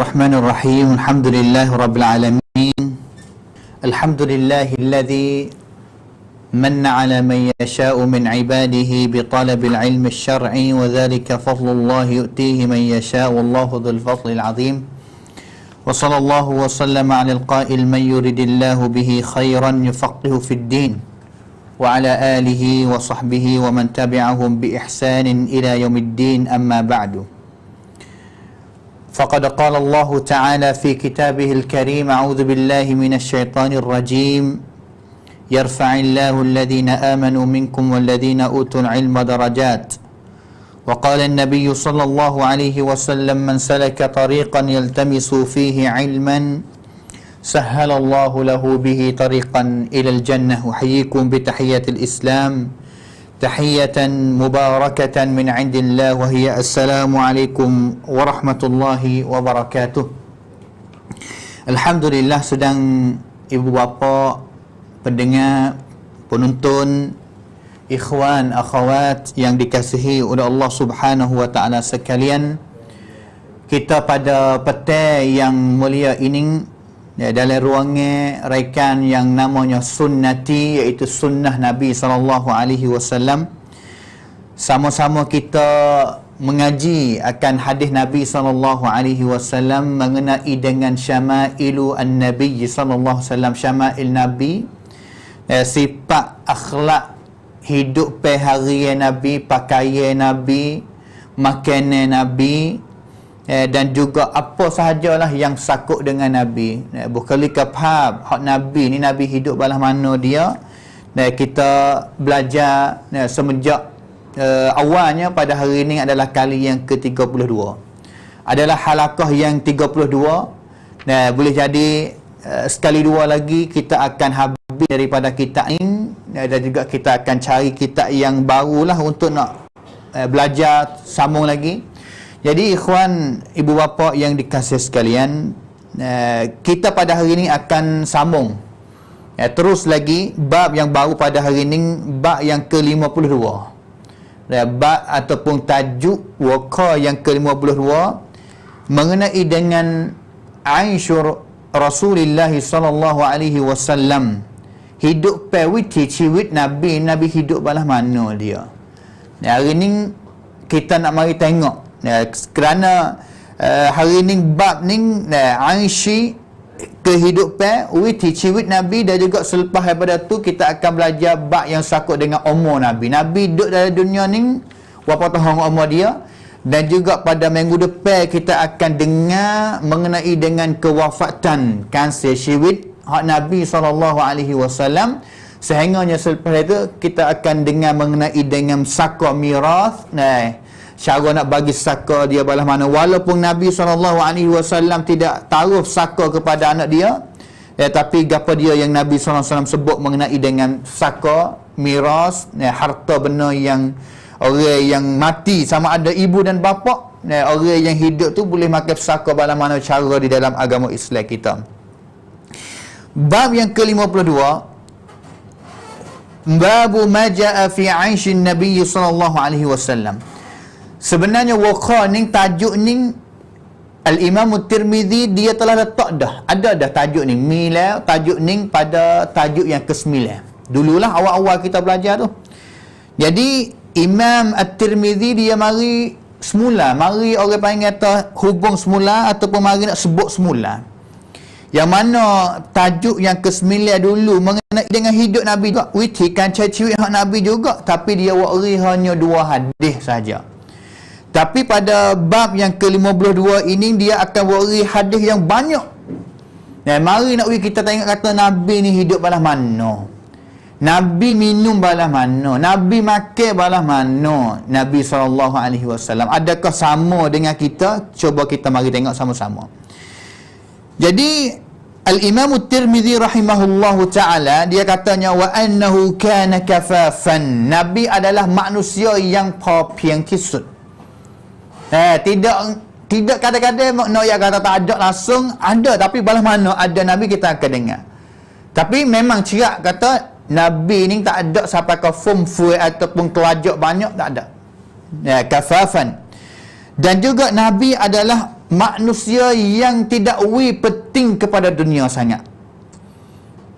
الرحمن الرحيم الحمد لله رب العالمين الحمد لله الذي من على من يشاء من عباده بطلب العلم الشرعي وذلك فضل الله يؤتيه من يشاء والله ذو الفضل العظيم وصلى الله وسلم على القائل من يرد الله به خيرا يفقه في الدين وعلى آله وصحبه ومن تبعهم بإحسان إلى يوم الدين أما بعد فقد قال الله تعالى في كتابه الكريم أعوذ بالله من الشيطان الرجيم يرفع الله الذين آمنوا منكم والذين أوتوا العلم درجات وقال النبي صلى الله عليه وسلم من سلك طريقا يلتمس فيه علما سهل الله له به طريقا إلى الجنة أحييكم بتحية الإسلام تحية مباركة من عند الله وهي السلام عليكم ورحمة الله وبركاته. Alhamdulillah, sedang ibu bapa, pendengar, penonton, ikhwan, akhwat yang dikasihi oleh Allah Subhanahu wa taala sekalian, kita pada petang yang mulia ini dalam ruangan raikan yang namanya sunnati, iaitu sunnah Nabi SAW, sama-sama kita mengaji akan hadis Nabi SAW mengenai dengan syama'ilu an-Nabi SAW, syama'il Nabi, sifat akhlak hidup harian Nabi, pakaian Nabi, makanan Nabi, dan juga apa sahajalah yang sakut dengan Nabi. Bukan kapab hak Nabi ni, Nabi hidup balah mana dia. Kita belajar semenjak awalnya pada hari ini adalah kali yang ke-32. Adalah halaqah yang 32. Boleh jadi sekali dua lagi kita akan habis daripada kitab ini, dan juga kita akan cari kitab yang barulah untuk nak belajar sambung lagi. Jadi ikhwan, ibu bapa yang dikasihi sekalian, kita pada hari ini akan sambung terus lagi bab yang baru pada hari ini, bab yang ke-52. Bab ataupun tajuk waqa yang ke-52 mengenai dengan Aisyur Rasulullah sallallahu alaihi wasallam, hidup pewiti ciwit Nabi hidup balah mana dia. Hari ini kita nak mari tengok, kerana hari ni bab ni Aisyah kehidupan witi ciwit Nabi, dan juga selepas daripada tu kita akan belajar bab yang sakut dengan umur Nabi. Nabi duduk dalam dunia ni berapa tahun umur dia, dan juga pada minggu depan kita akan dengar mengenai dengan kewafatan kansir ciwit hak Nabi SAW. Sehingganya selepas itu kita akan dengar mengenai dengan saka miras, cara nak bagi saka dia balah mana. Walaupun Nabi SAW tidak taruh saka kepada anak dia, tapi apa dia yang Nabi SAW sebut mengenai dengan saka miras, harta benda yang orang yang mati sama ada ibu dan bapa, orang yang hidup tu boleh makan saka balah mana cara di dalam agama Islam kita. Bab yang ke-52, babu ma jaa fi 'aishin Nabi sallallahu alaihi wasallam. Sebenarnya waqa ni, tajuk ni Al-Imam Tirmizi dia telah letak dah. Ada dah tajuk ni. Mila tajuk ni pada tajuk yang ke-9. Dululah awal-awal kita belajar tu. Jadi Imam At-Tirmizi dia mari semula, mari orang panggil kata hubung semula ataupun mari nak sebut semula. Yang mana tajuk yang ke-9 dulu mengenai dengan hidup Nabi juga. Witikan ciri-ciri hak Nabi juga, tapi dia wari hanya 2 hadis saja. Tapi pada bab yang ke-52 ini dia akan wari hadis yang banyak. Mari nak kita tengok kata Nabi ni hidup balah mana, Nabi minum balah mana, Nabi makan balah mana, Nabi SAW. Adakah sama dengan kita? Cuba kita mari tengok sama-sama. Jadi Al-Imam Tirmizi rahimahullahu ta'ala dia katanya wa annahu kana kafafan. Nabi adalah manusia yang papiang kisut. Tidak kadang-kadang makna yang kata tak ada langsung, ada, tapi balah mana ada Nabi kita akan dengar. Tapi memang cerak kata Nabi ni tak ada sampai ke fumfu ataupun kelajak banyak, tak ada. Kafafan. Dan juga Nabi adalah manusia yang tidak penting kepada dunia sangat.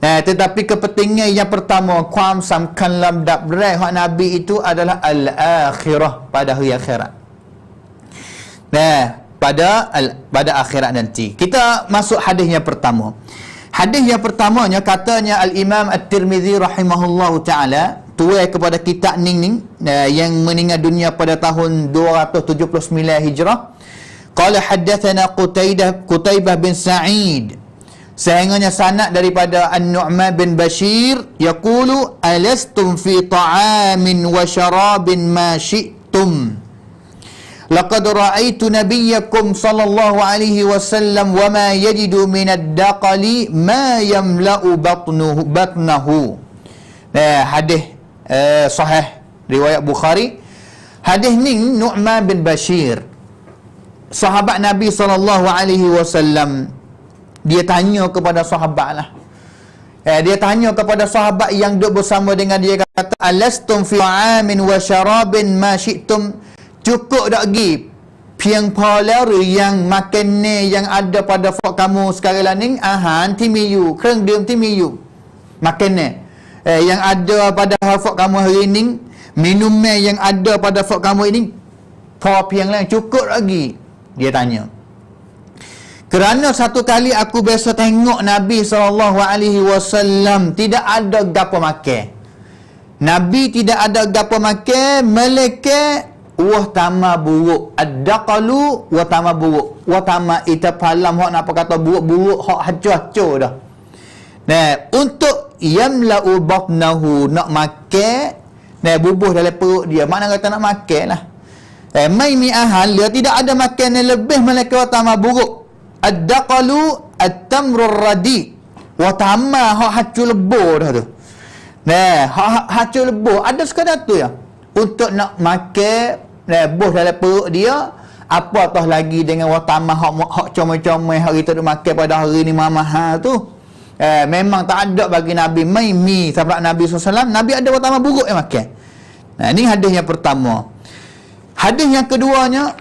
Tetapi kepentingan yang pertama kuam samkan lamdap berai hak Nabi itu adalah al-akhirah, pada hari akhirat. Pada akhirat nanti. Kita masuk hadis yang pertama. Hadis yang pertamanya katanya Al-Imam At-Tirmizi rahimahullahu taala, tuai kepada kita ning yang meninggal dunia pada tahun 279 Hijrah. Qala haddatsana Qutaibah bin Sa'id, sehingga sanad daripada An-Nu'man bin Bashir yaqulu alastum fi ta'amin wa syarabin ma syi'tum laqad ra'aitu nabiyyakum sallallahu alaihi wasallam wa ma yajidu min ad-daqali ma yamla'u batnahu. Hadis sahih riwayat Bukhari. Hadis ni Nu'man bin Bashir, sahabat Nabi sallallahu alaihi wasallam, dia tanya kepada sahabat lah. Dia tanya kepada sahabat yang duduk bersama dengan dia, kata alastum fi amin wa syarabin ma syi'tum, cukup tak gi piang polar yang makan yang ada pada fak kamu sekarang lah ni, ahan timiyu kreng diam timiyu makan yang ada pada fak kamu hari ni, minum yang ada pada fak kamu ini, po piang lain cukup lagi, dia tanya. Kerana satu kali aku biasa tengok Nabi SAW tidak ada gapo makan. Nabi tidak ada gapo makan, melainkan wah tama buruk. Ad-daqalu wa tama buruk. Wa tama ita palam hok nak kata buruk-buruk hok hacu-hacu dah. Untuk yamla'u batnahu, nak makan, bubuh dalam perut dia. Mana kata nak makan lah. Mai mi ahal dia tidak ada makan yang lebih melainkan wa tama buruk. Ad-daqalu at-tamrur radi wa tamma hak hacu lebur dah tu. Hak hacu lebur ada sekadar tu ya. Untuk nak makan buh dalam perut dia, apa tah lagi dengan wa tamma hak comel-comel hari tu makan pada hari ni mahal tu. Memang tak ada bagi Nabi mai mi sahabat Nabi SAW. Nabi ada wa tamma buruk yang makan. Ini hadis yang pertama. Hadis yang keduanya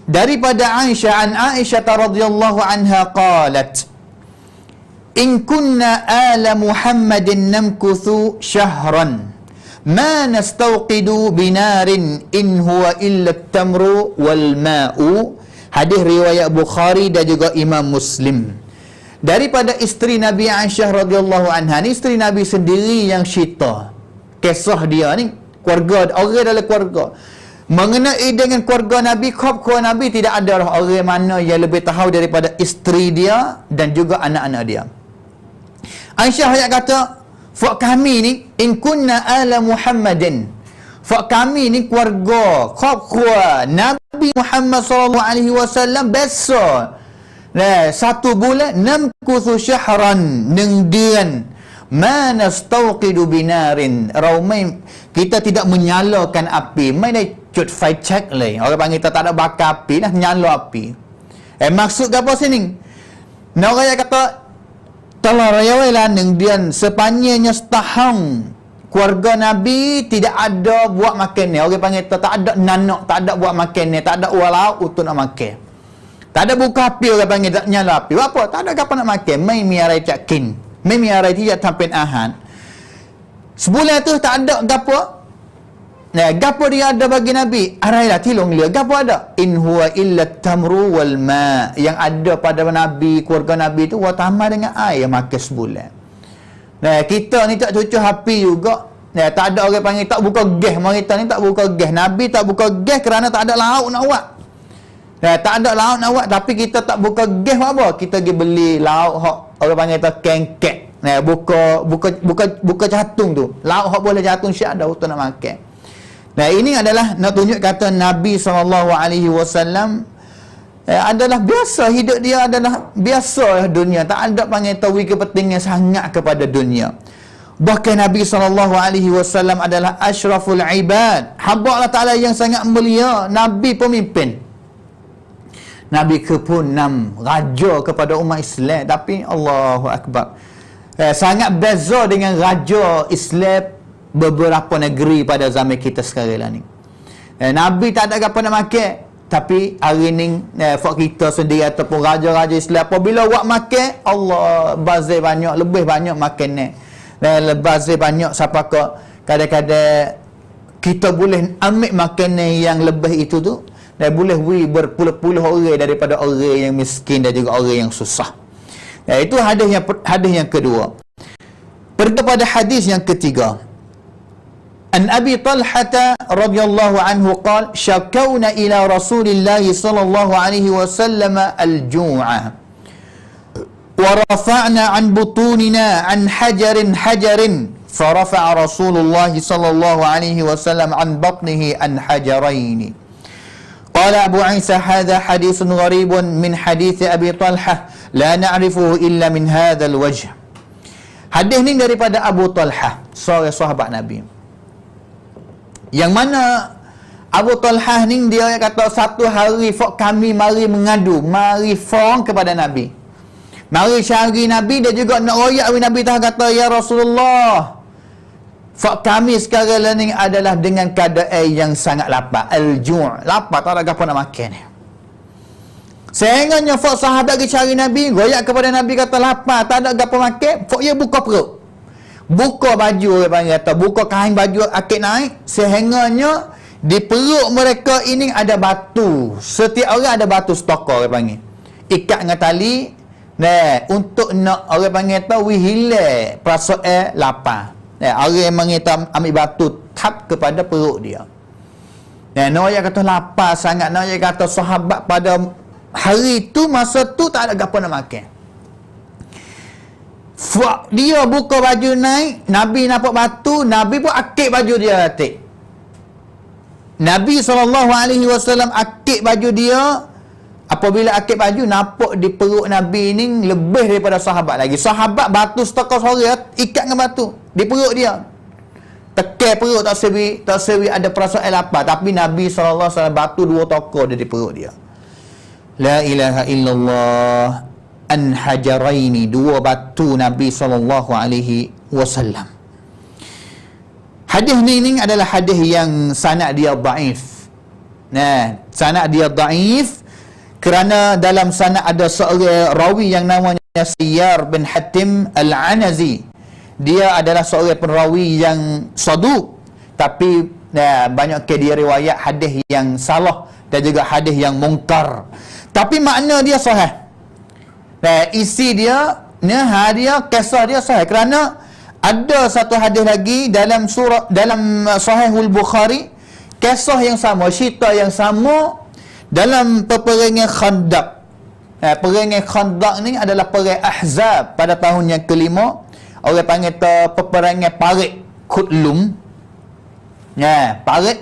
daripada Aisyah radhiyallahu anha qalat in kunna ala Muhammadin namkuthu syahran ma nastawqidu binarin in huwa illa at-tamru wal ma'u. Hadis riwayat Bukhari dan juga Imam Muslim. Daripada isteri Nabi Aisyah radhiyallahu anha, ni isteri Nabi sendiri yang cerita kisah dia ni, keluarga orang dalam keluarga. Mengenai dengan keluarga Nabi, keluarga Nabi tidak ada orang mana yang lebih tahu daripada isteri dia dan juga anak-anak dia. Aisyah ayat kata, fak kami ni in kunna ala Muhammadin, fak kami ni keluarga Nabi Muhammad sallallahu alaihi wasallam biasa satu bulan namkuthu syahran neng dian ma nastawqidu binarin, raumai kita tidak menyalakan api, mai dah cut fire check lain. Orang panggil tak ada bakar api dah nyala api. Maksud apa sini? Nak orang kata telah rayawailah neng dian sepanjangnya setahun keluarga Nabi tidak ada buat makan ni. Orang panggil tak ada nanak, tak ada buat makan ni, tak ada walau untuk nak makan. Tak ada buka api, orang panggil tak nyala api. Apa? Tak ada apa nak makan. Mai miarai cakin. Mai miarai tidak tampin ahan. Sebulan tu tak ada gapo. Gapo dia ada bagi Nabi? Arailah tilong dia. Gapo ada? In huwa illa tamru wal ma. Yang ada pada Nabi, keluarga Nabi tu wa tamar dengan air makan sebulan. Kita ni tak cucuk api juga. Tak ada orang panggil tak buka gas. Kita ni tak buka gas. Nabi tak buka gas kerana tak ada lauk nak buat. Tak ada lauk nak buat, tapi kita tak buka gas apa? Kita pergi beli lauk hok orang panggil tu kengkek. Buka jatung tu. Lauk hok boleh jatung syak ada untuk nak makan. Ini adalah nak tunjuk kata Nabi SAW adalah biasa, hidup dia adalah biasa dunia. Tak ada panggil tahu kepentingan sangat kepada dunia. Bahkan Nabi SAW adalah asyraful ibad, hamba Allah Ta'ala yang sangat mulia, Nabi pemimpin, Nabi ke-6, raja kepada umat Islam. Tapi Allahu Akbar, sangat beza dengan raja Islam beberapa negeri pada zaman kita sekarang lah ni. Nabi tak ada apa nak makan, Tapi hari ni fak kita sendiri ataupun raja-raja Islam apabila buat makan, Allah bazir banyak, lebih banyak makan ni. Dan bazir banyak siapa ke kadang-kadang kita boleh ambil makanan yang lebih itu tu dan boleh beri berpuluh-puluh orang daripada orang yang miskin dan juga orang yang susah. Itu hadis yang kedua. Pergi pada hadis yang ketiga. An Abi Talhah radhiyallahu anhu qala syakawna ila Rasulillah sallallahu alaihi wasallam al-ju'a wa rafa'na an butunina an hajarin فرفع رسول الله صلى الله عليه وسلم عن بطنه عن حجرين. قال أبو عيسى هذا حديث غريب من حديث أبي طلحة لا نعرفه إلا من هذا الوجه. Hadis ni daripada Abu Talhah, seorang sahabat Nabi. Yang mana Abu Talhah ni dia kata satu hari kami mari mengadu, mari fong kepada Nabi. Mari cari Nabi, dia juga nak royak Nabi kata, ya Rasulullah, kami sekarang ni adalah dengan keadaan yang sangat lapar. Al-ju', lapar, tak ada apa nak makan. Sehengganya sahabat pergi cari Nabi, royak kepada Nabi kata lapar, tak ada apa makan. Dia buka perut, buka baju, dia panggil kata, buka kain baju akik naik. Sehengganya di perut mereka ini ada batu. Setiap orang ada batu stokor, dia panggil. Ikat dengan tali, untuk nak orang panggil tahu hilang perasaan lapar. Orang yang mengita ambil batu tap kepada perut dia. Noya kata lapar sangat. Noya kata sahabat pada hari tu, masa tu tak ada apa nak makan. Dia buka baju naik, Nabi nampak batu, Nabi pun akik baju dia atik. Nabi SAW akik baju dia. Apabila akik baju, nampak di perut Nabi ni lebih daripada sahabat lagi. Sahabat batu setokor sore, ikat dengan batu di perut dia. Tekan perut, tak sewi ada perasaan lapar. Tapi Nabi SAW batu 2 tokor di perut dia. La ilaha illallah. An hajaraini, 2 batu Nabi SAW. Hadis ni adalah hadis yang sanad dia dhaif. Sanad dia dhaif kerana dalam sanad ada seorang rawi yang namanya Sayyar bin Hatim Al-Anazi. Dia adalah seorang perawi yang saduq, tapi banyak ke dia riwayat hadis yang salah dan juga hadis yang mungkar. Tapi makna dia sahih. Isi dia, nahar dia, kisah dia sahih. Kerana ada satu hadis lagi dalam Sahihul Bukhari, kisah yang sama, cerita yang sama dalam peperangan Khandaq. Peperangan Khandaq ni adalah perang Ahzab pada tahun yang kelima. Orang panggil peperangan Parit Kutlum. Parit.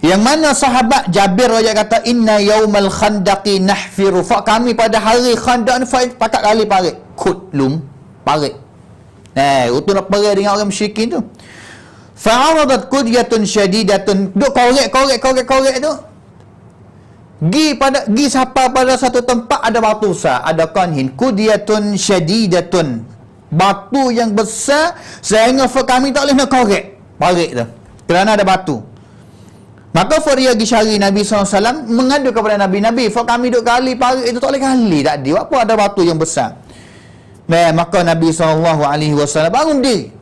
Yang mana sahabat Jabir raja kata, inna yaumal khandaqi nahfiru. Kami pada hari Khandaq ni pakat kali parit Kutlum, parit. Itu nak perang dengan orang musyrikin tu. Fa'aradat qudyatun syadidatun. Duk korek tu. Gi siapa pada satu tempat ada batu besar, ada kanhin. Qudyatun syadidatun. Batu yang besar sehingga kami tak boleh nak korek parit tu. Kerana ada batu. Maka dia pergi cari Nabi SAW, mengadu kepada Nabi, kami duk kali parit itu tak boleh kali tadi. Apa ada batu yang besar? Maka Nabi SAW bangun diri.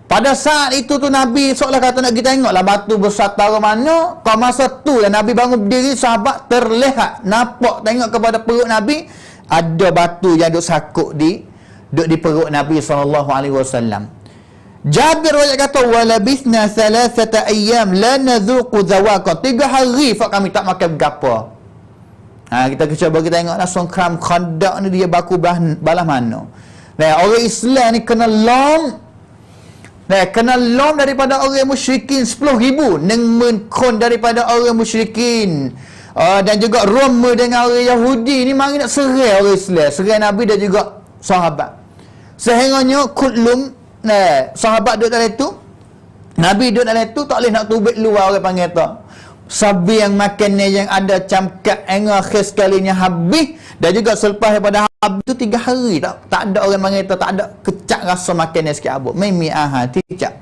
Pada saat itu tu Nabi seolah kata nak kita tengoklah batu besar taruh mana. Kau masa tu lah Nabi bangun berdiri, sahabat terlihat, nampak tengok kepada perut Nabi, ada batu yang duk sakut di perut Nabi SAW. Jabir kata, walabithna 3 ayyam la nadhuqu dhawaqa. 3 hari kami tak makan berapa. Kita cuba kita tengok langsung kram Khandaq ni dia baku balah mana. Orang Islam ni kena lom. Kena lom daripada orang musyrikin 10,000. Neng kon daripada orang musyrikin. Dan juga Roma dengan orang Yahudi ni mari nak serai orang Islam. Serai Nabi dan juga sahabat. Sehingganya Kutlum, sahabat duduk dalam itu, Nabi duduk dalam itu, tak boleh nak tubik luar, orang panggil tu. Sabi yang makan yang ada camkat akhir sekalinya habis, dan juga selepas daripada habis tu 3 hari tak ada orang panggil tu, tak ada kecak rasa makannya sikit abuk. Mimi aha ticak.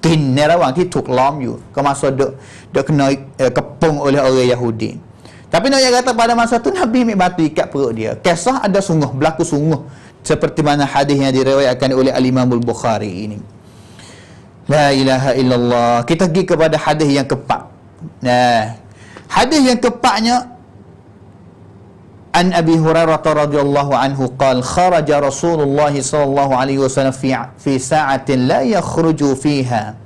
กินในระหว่างที่ถูกล้อมอยู่ก็masa dok kena kepung oleh orang Yahudi. Tapi Nabi kata pada masa tu Nabi ambil batu ikat perut dia. Kisah ada sungguh, berlaku sungguh, seperti mana hadis yang diriwayatkan oleh Al-Imam Al-Bukhari ini. La ilaha illallah. Kita pergi kepada hadis yang keempat. Nah, hadis yang keempatnya, An Abi Hurairah radhiyallahu anhu qala kharaja Rasulullah sallallahu alaihi wasallam fi sa'atin la yakhruju fiha.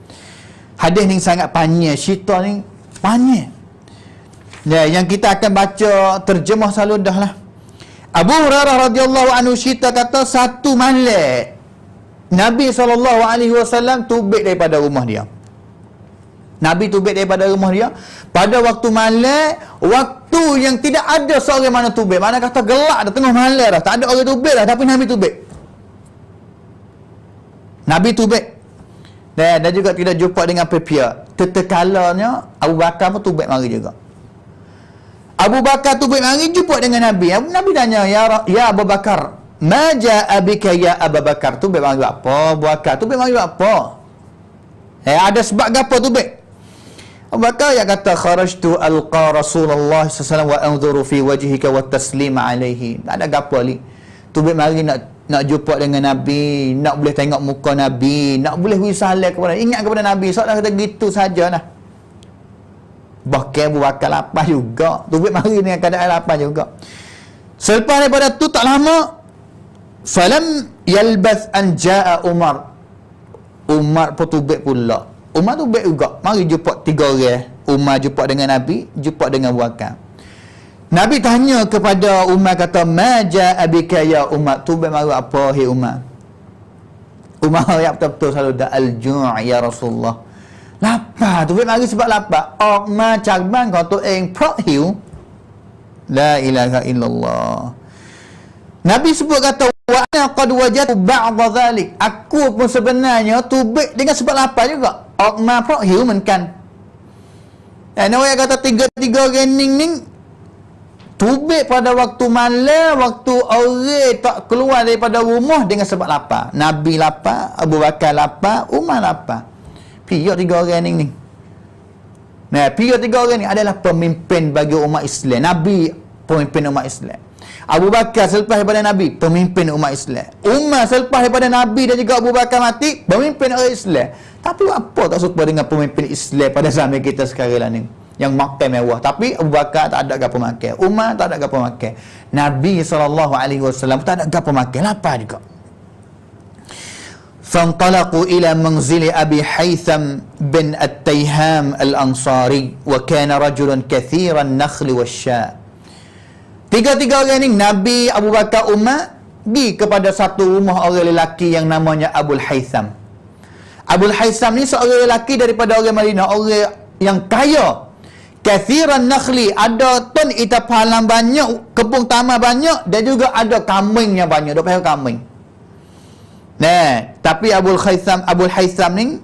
Hadis ni sangat panjang, cerita ni panjang. Ya, yang kita akan baca terjemah selalu dah lah. Abu Hurairah radhiyallahu anhu cerita kata satu malam Nabi sallallahu alaihi wasallam tubik daripada rumah dia. Nabi tubik daripada rumah dia pada waktu malam, waktu yang tidak ada seorang mana tubik. Mana kata gelap dah, tengah malam dah, tak ada orang tubik dah, tapi Nabi tubik. Nabi tubik. Dan juga tidak jumpa dengan pihak. Tetekalanya Abu Bakar pun tubik mari juga. Abu Bakar tubik mari jumpa dengan Nabi. Nabi tanya, ya Abu Bakar, ma ja'a bika ya Abu Bakar? Tubik mari apa? Abu Bakar tubik mari apa? Ada sebab gapo tubik? Abu Bakar yang kata kharajtu alqa Rasulullah sallallahu alaihi wasallam wa anzuru fi wajhika wa taslim alaihi. Tak ada gapo li. Tubik mari nak jumpa dengan Nabi, nak boleh tengok muka Nabi, nak boleh beri salam kepada, ingat kepada Nabi. Soalan kata gitu sajalah. Bahkan Abu Bakar lapar juga. Tubik mari dengan keadaan lapar juga. Selepas daripada tu tak lama, falam yalbath an jaa Umar. Umar pun tubik pula. Umar tubik juga. Mari jumpa tiga orang. Umar jumpa dengan Nabi, jumpa dengan Abu Bakar. Nabi tanya kepada Umar, kata, ma ja'a bika ya Umar? Tubik mari apa, hai Umar? Umar yang betul-betul selalu dah al-ju' ya Rasulullah. Lapar. Tubik mari sebab lapar. Ma carbang kau tu eng prok hiu. La ilaha illallah. Nabi sebut kata, wa ana qad wajadtu ba'dha dhalik. Aku pun sebenarnya tubik dengan sebab lapar juga. Ma prok human kan. Nabi kata tiga-tiga rening ni tubik pada waktu malam, waktu orang tak keluar daripada rumah dengan sebab lapar. Nabi lapar, Abu Bakar lapar, Umar lapar. Pihak tiga orang ni. Nah, pihak tiga orang ni adalah pemimpin bagi umat Islam. Nabi pemimpin umat Islam. Abu Bakar selepas daripada Nabi, pemimpin umat Islam. Umar selepas daripada Nabi dan juga Abu Bakar mati, pemimpin orang Islam. Tapi apa tak suka dengan pemimpin Islam pada zaman kita sekarang ni? Yang makan mewah. Tapi Abu Bakar tak ada gapo makan. Umar tak ada gapo makan. Nabi SAW tak ada gapo makan. Lapar juga. فانطلقوا إلى منزل أبي حيثم بن التيهام الأنصاري وكان رجل كثير النخل والشاء. Tiga-tiga orang ni, Nabi, Abu Bakar, Umar, pergi kepada satu rumah orang lelaki yang namanya Abul Haytham. Abul Haytham ni seorang lelaki daripada orang Madinah, orang yang kaya. Kathiran nakhli, ada ton ita pahalang banyak, kebun tamar banyak, dan juga ada kambingnya banyak, dia panggil kambing. Nah, tapi Abul Haytham ni,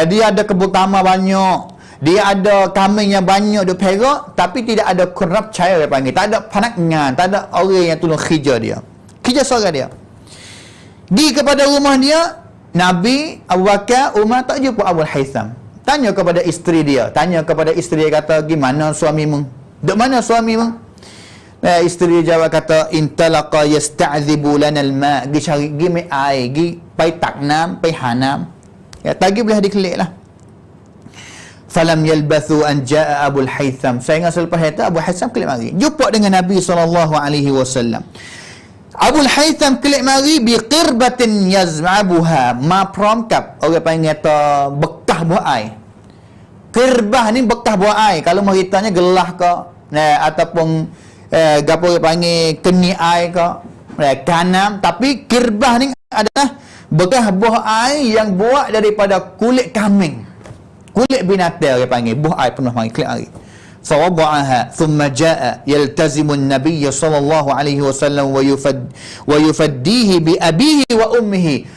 dia ada kebun tamar banyak, dia ada kambing yang banyak dia perak, tapi tidak ada kurab cair dia panggil. Tak ada panaknya, tak ada orang yang tolong khija dia. Khija seorang dia. Di kepada rumah dia, Nabi, Abu Bakar, Umar tak jumpa Abul Haytham. Tanya kepada isteri dia. Kata, gimana suamimu? Duk mana suamimu? Isteri dia jawab kata, intalaqa yasta'zibu lana al-ma'. Gi cari, gi mai air, gi pai taknam, pai hanam. Ya, tagi boleh dikelik lah. Falam yalbathu an jaa Abul Haytham. Sehingga selepas itu Abu Haytham kelik mari. Jumpa dengan Nabi SAW. Abul Haytham kelik mari bi qirbatin yaz'abuha. Ma promkap. Orang panggil kata bekas buah air. Kirbah ni bekas buah air. Kalau meritanya gelah ke, ataupun gapo orang panggil keni air ke, kanam. Tapi kirbah ni adalah bekas buah air yang buat daripada kulit kambing. Kulit binatang dia panggil, buah air penuh mari, klik mari. Fawada'aha thumma jaa yaltazimu an-nabiy sallallahu alaihi wasallam wa yufaddihi bi abihi wa ummihi.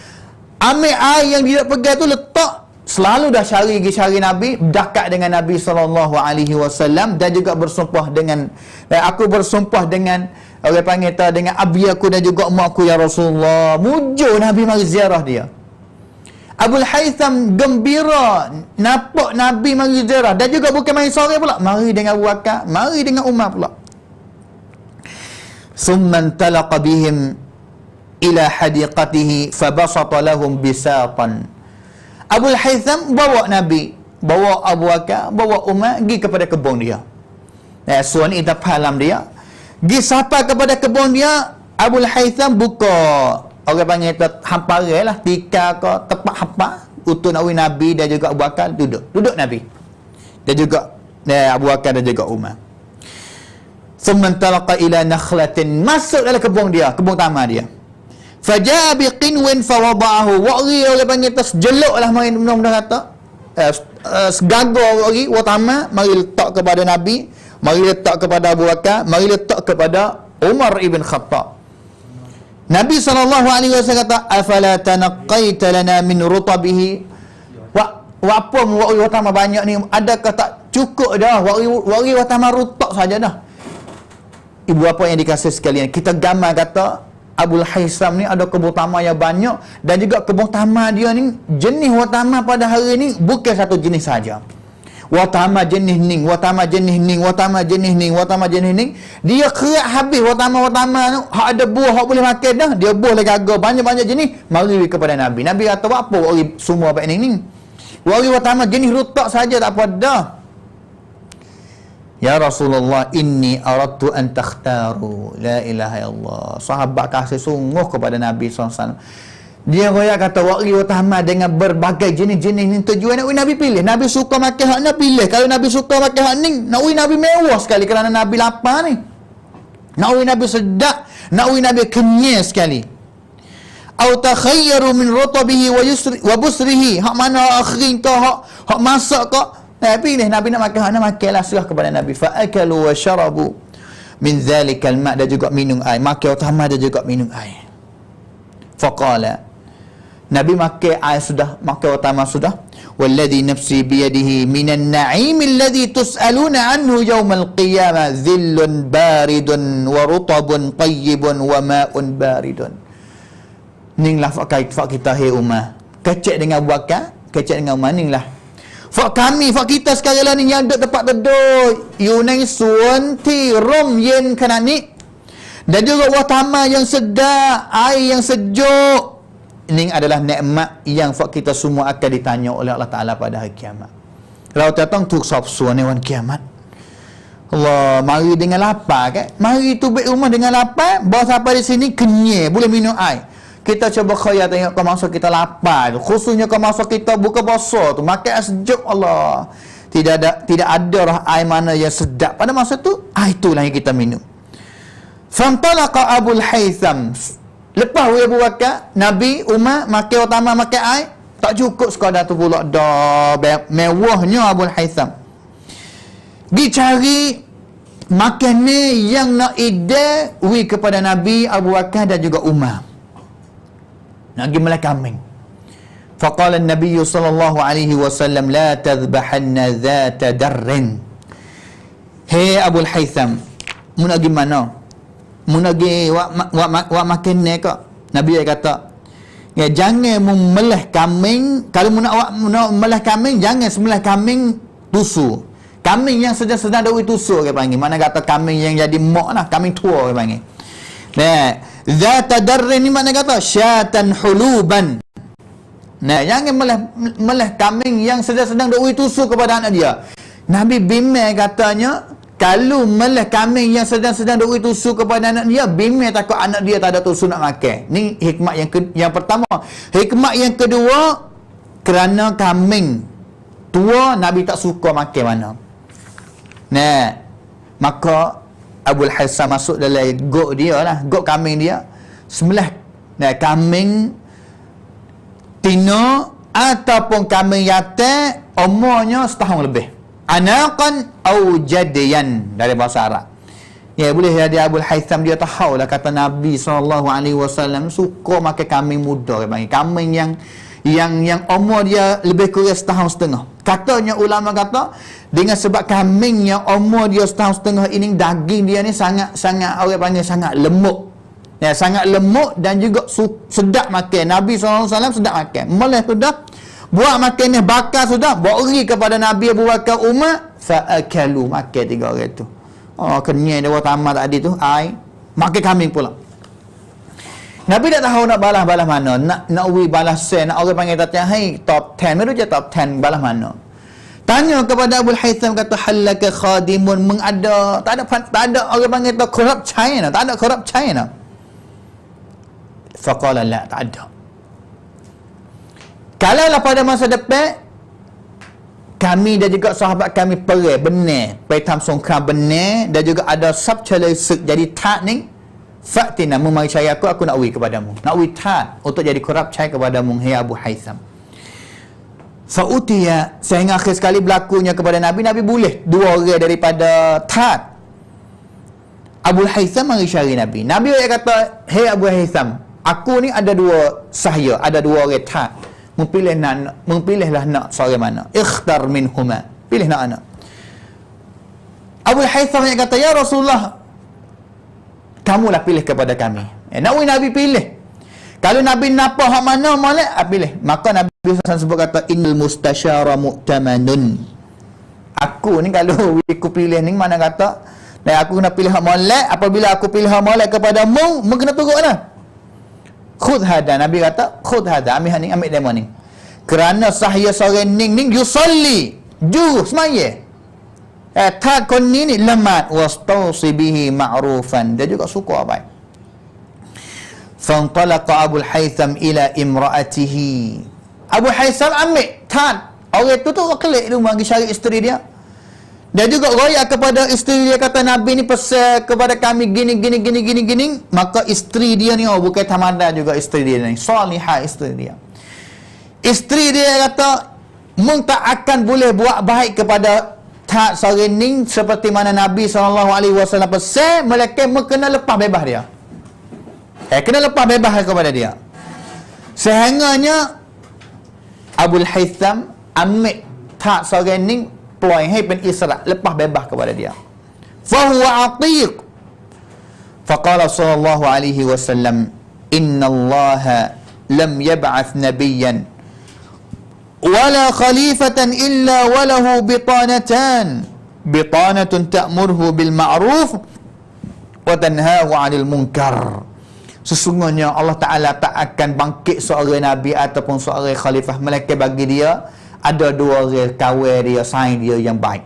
Ambil air yang dia pegang tu letak, selalu dah cari Nabi, dekat dengan Nabi sallallahu alaihi wasallam, dan juga bersumpah dengan, aku bersumpah dengan orang panggil ta, dengan abi aku dan juga mak aku ya Rasulullah. Mujur Nabi mari ziarah dia. Abul Haytham gembira nampak Nabi mari ziarah, dan juga bukan main sore pula, mari dengan Abu Bakar, mari dengan Umar pula. Thumma intalaqa bihim ila hadiqatihi fabasata lahum bisatan. Abul Haytham bawa Nabi, bawa Abu Bakar, bawa Umar pergi kepada kebun dia. So ni kita faham dia. Pergi sampai kepada kebun dia, Abul Haytham buka, orang panggil hamparan lah, tikar ke tempat hampa untuk Nabi dan juga Abu Bakar duduk Nabi dan juga Abu Bakar dan juga Umar. Thumma intalaqa ila nakhlatin, masuk dalam kebun dia, kebun taman dia. Faja'a biqinwin fawada'ahu, wari orang panggil jeluklah mari benda kata segagar wari taman, mari letak kepada Nabi, mari letak kepada Abu Bakar, mari letak kepada Umar ibn Khattab. Nabi SAW kata, afala tanaqqaita lana min rutabihi, apa wari taman banyak ni, adakah tak cukup dah wari taman rutak saja dah. Ibu bapa yang dikasihi sekalian, kita gambar kata Abul Haytham ni ada kebun taman yang banyak, dan juga kebun taman dia ni, jenis watama pada hari ni bukan satu jenis saja. Watama jenis ning, watama jenis ning, watama jenis ning, watama jenis ning. Dia kerak habis watama-watama tu, hak ada buah hak boleh makan dah, dia buah lagi agak banyak-banyak jenis, mari kepada Nabi. Nabi kata apa wari semua baik ning. Wari watama jenis rutak saja tak apa dah. Ya Rasulullah, inni aradtu an takhtaru. La ilaha illallah. Sahabat kasih sungguh kepada Nabi SAW. Dia raya kata wari utama dengan berbagai jenis-jenis ni tujuan nak Nabi pilih. Nabi suka makan hak ni pilih. Kalau Nabi suka makan hak ni, nak Nabi mewah sekali kerana Nabi lapar ni. Nak Nabi sedap, nak Nabi kenyang sekali. Au takhayyaru min rutabihi wa busrihi. Hak mana akhirin ke, hak masak ke, pilih. Nabi nak makan, nak makanlah, serah kepada Nabi. Fa'akalu wa syarabu min dhalikal ma', dan juga minum air. Makan utama dan juga minum air. Faqala, Nabi makan air sudah, makan utama sudah. Walladhi nafsi biyadihi minan na'im alladhi tus'aluna anhu yawmal qiyamah dhillun baridun wa rutabun tayyibun wa ma'un baridun. Ning lah fak kita hai Umar. Kecek dengan Abu Bakar, kecek dengan Umar, ning lah fak kami, fak kita sekarang lah ni yang duduk tempat duduk yunai suan ti rom yen kanani, dan juga watama yang sedap, air yang sejuk. Ini adalah nikmat yang fak kita semua akan ditanya oleh Allah Ta'ala pada hari kiamat. Kalau datang tu sop suan wan kiamat, Allah, mari dengan lapar kan, mari tu baik rumah dengan lapar, bawa sampai di sini kenyang, boleh minum air. Kita coba khayal tengok ke masa kita lapar tu, khususnya ke masa kita buka puasa tu, makan air sejuk, Allah, tidak ada lah air mana yang sedap pada masa tu, air itulah yang kita minum. Fantalaqa Abul Haytham, lepas Abu Bakar, Nabi, Umar makan utama, makan air, tak cukup sekadar tu pula dah mewahnya Abul Haytham. Dicari makanan yang nak ide kepada Nabi, Abu Bakar dan juga Umar. Nak pergi melai kambing. Faqala an-nabiy sallallahu alaihi wasallam, la tadhbahanna dhata darrin. Hey Abul Haytham, mu nak pergi mana? Mu nak pergi wak makan ni ke? Nabi kata, ya, jangan memelih kambing. Kalau mu nak memelih kambing, jangan semelah kambing tusu. Kambing yang sedang doi tusu ke panggil. Mana kata kambing yang jadi mak lah, kambing tua ke panggil. Nah, zata darrin ni mana kata syatan huluban. Nah, jangan melah kambing yang sedang doi tusu kepada anak dia. Nabi bimbang katanya, kalau melah kambing yang sedang doi tusu kepada anak dia, bimbang takut anak dia tak ada tusu nak makan. Ni hikmat yang pertama. Hikmat yang kedua, kerana kambing tua Nabi tak suka makan mana. Nah, maka Abul Haytham masuk dalam gok dia lah, gok kambing dia, sebelah kambing tino ataupun kambing yatim, umurnya setahun lebih. Anaqan au jadiyan dari bahasa Arab. Ya, boleh jadi Abul Haytham dia tahu lah kata Nabi SAW suka makan kambing muda, kambing yang umur dia lebih kurang setahun setengah. Katanya ulama kata, dengan sebab kambing yang umur dia setahun setengah ini, daging dia ni sangat orang panggil sangat lemuk. Ya, sangat lemuk dan juga sedap makan. Nabi SAW sedap makan. Malah sudah buat makan ni, bakar sudah, bawa pergi kepada Nabi Abu Bakar Umar, fa'akalu, makan 3 orang tu. Oh, kenyang dia buat tamat tadi tu, makan kambing pula. Nabi tak tahu nak balas mana, nak balas nak orang panggil tanya, hey, top 10, baru je top 10 balas mana. Tanya kepada Abu Haytham, kata halaka khadimun, tak ada orang panggil tu corrupt China, tak ada corrupt China. Faqala la, tak ada. Kalaulah pada masa depan kami dan juga sahabat kami perang benar, perang songkram benar, dan juga ada subchalesik jadi tat ni, faktina memari cari aku nak wi kepadamu, nak wi tat untuk jadi corrupt cai kepadamu, hai Abu Haytham. Fa'utiya, sehingga akhir sekali berlakunya kepada Nabi boleh 2 orang daripada tat. Abu Haytham mari cari Nabi. Nabi kata, hai Abu Haytham, aku ni ada 2 sahaya, ada 2 orang tat. Mempilihlah nak seorang mana. Ikhtar minhuma. Pilih nak anak. Abu Haytham yang kata, ya Rasulullah, kamulah pilih kepada kami. Nabi pilih. Kalau Nabi napa hak mana molek, pilih. Maka Nabi SAW sebut kata, innal mustasyara mu'tamanun. Aku ni kalau aku pilih ni, mana kata, dan aku nak pilih hak molek, apabila aku pilih hak molek kepadamu, kena turutlah. Khudh hada, Nabi kata, khudh hada, ambil demo ni. Kerana sahaya seorang ning yusalli, juru semaya. Tak kon ni lemat, wastausi bihi ma'rufan, dia juga suka baik. Fantalaqa Abu Haytham ila imra'atihi. Abu Haytham ambil tak, orang tu kelik rumah pergi cari isteri dia. Dia juga royak kepada isteri dia, kata Nabi ni pesan kepada kami gini. Maka isteri dia ni, bukan tamada juga isteri dia ni, salihah isteri dia. Isteri dia kata, mung tak akan boleh buat baik kepada tak seorang ni seperti mana Nabi SAW pesan, melainkan kena lepas bebas dia. Kena lepas bebas kepada dia. Sehingganya Abu Haytham ambil tak seorang ni, ploy pen Isra, lepas bebas kepada dia. Fahuwa atiq. Faqala sallallahu alaihi wasallam, inna Allah lam yab'ath nabiyyan wala khalifatan illa walahu bitanatan, bitanatun ta'murhu bil ma'ruf wa tanhahu 'anil munkar. Sesungguhnya Allah Ta'ala tak akan bangkit seorang Nabi ataupun seorang khalifah, melainkan bagi dia ada 2 orang kawan dia, saing dia yang baik.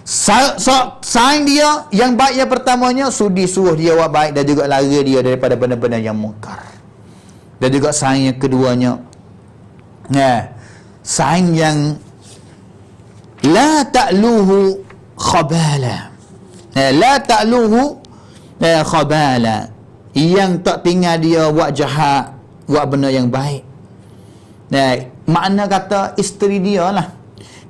Saing dia yang baik yang pertamanya, sudi suruh dia buat baik dan juga lari dia daripada benda-benda yang mungkar. Dan juga saing yang keduanya, saing yang la ta'luhu khabala. La ta'luhu khabala, yang tak tinggal dia buat jahat, buat benda yang baik. Makna kata isteri dia lah.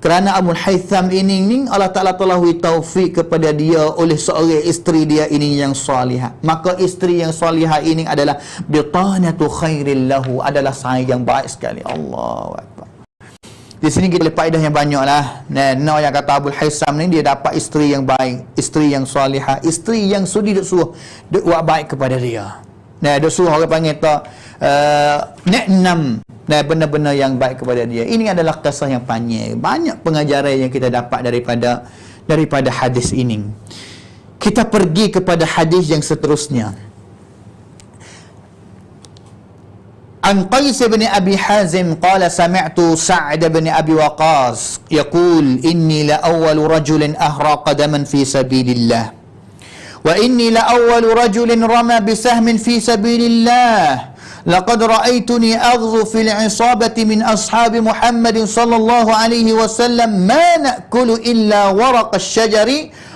Kerana Abu Haytham ini Allah Ta'ala telah beri taufik kepada dia oleh seorang isteri dia ini yang salihah. Maka isteri yang salihah ini adalah bitanatu khairil lahu, adalah saing yang baik sekali. Allahu Akbar. Di sini kita boleh faedah yang banyak lah. Yang kata Abu Haytham ni, dia dapat isteri yang baik, isteri yang salihah, isteri yang sudi duk suruh buat baik kepada dia. Dia suruh orang panggil tu ni'nam, benda-benda yang baik kepada dia. Ini adalah kisah yang panjang. Banyak pengajaran yang kita dapat daripada hadis ini. Kita pergi kepada hadis yang seterusnya. An Qais bin Abi Hazim qala sami'tu Sa'd bin Abi Waqqas yaqul inni la awwalu rajulin ahraqa daman fi sabilillah wa inni la awwalu rajulin rama bisahmin fi sabilillah. لقد رأيتني أغزو في العصابة من أصحاب محمد صلى الله عليه وسلم ما نأكل إلا ورق الشجر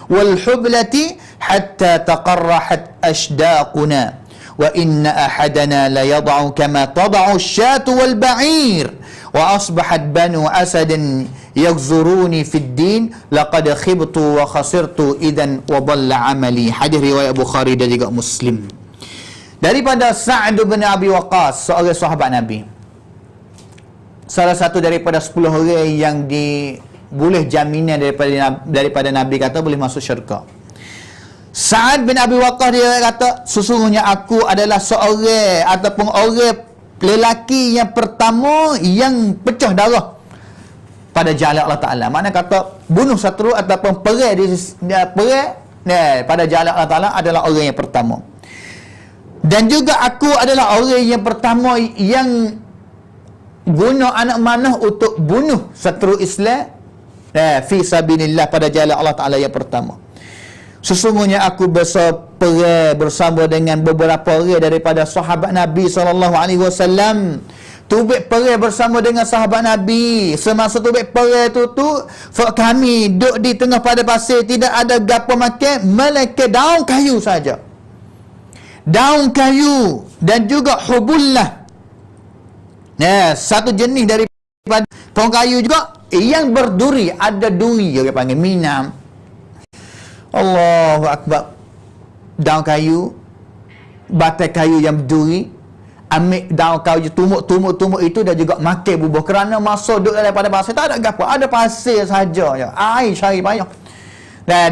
والحبلة حتى تقرحت أشداقنا وإن أحدنا ليضع كما تضع الشاة والبعير وأصبحت بنو أسد يغزروني في الدين لقد خبت وخسرت إذن وضل عملي. حديث رواية Bukhari dan juga Muslim. Daripada Sa'd bin Abi Waqqas, seorang sahabat Nabi, salah satu daripada 10 orang yang boleh jaminan daripada Nabi kata boleh masuk syurga. Sa'ad bin Abi Waqqas dia kata, sesungguhnya aku adalah seorang ataupun orang lelaki yang pertama yang pecah darah pada jalan Allah Ta'ala. Makna kata bunuh satu ataupun perang pada jalan Allah Ta'ala adalah orang yang pertama. Dan juga aku adalah orang yang pertama yang guna anak manah untuk bunuh satu Islam fi sabilillah pada jalan Allah Ta'ala yang pertama. Sesungguhnya aku berperang bersama dengan beberapa orang daripada sahabat Nabi SAW. Tubik perang bersama dengan sahabat Nabi. Semasa tubik perang tu kami duduk di tengah pada pasir, tidak ada gapo makan melainkan daun kayu saja. Daun kayu dan juga hubullah. Satu jenis daripada pohon kayu juga yang berduri, ada duri dia panggil minam. Allahu Akbar. Daun kayu, batai kayu yang berduri, ambil daun kayu, tumbuk itu dan juga makan bubuh. Kerana masa duduk daripada pasir tak ada apa, ada pasir saja je. Air cari payah.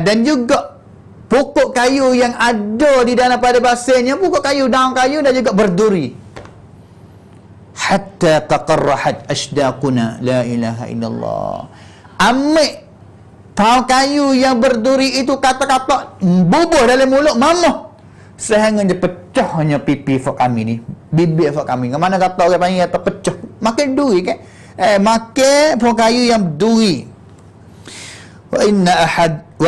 Dan juga pokok kayu yang ada di dalam pada pasirnya, pokok kayu, daun kayu dan juga berduri. Hatta taqarrahat ashdaquna, la ilaha illallah. Ambil daun kayu yang berduri itu kata-kata bubuh dalam mulut mamah sehingga dia pecahnya pipi fak kami ni, bibir fak kami. Mana kata orang panggil kata pecah, makan duri kan? Makan pohon kayu yang duri. Wa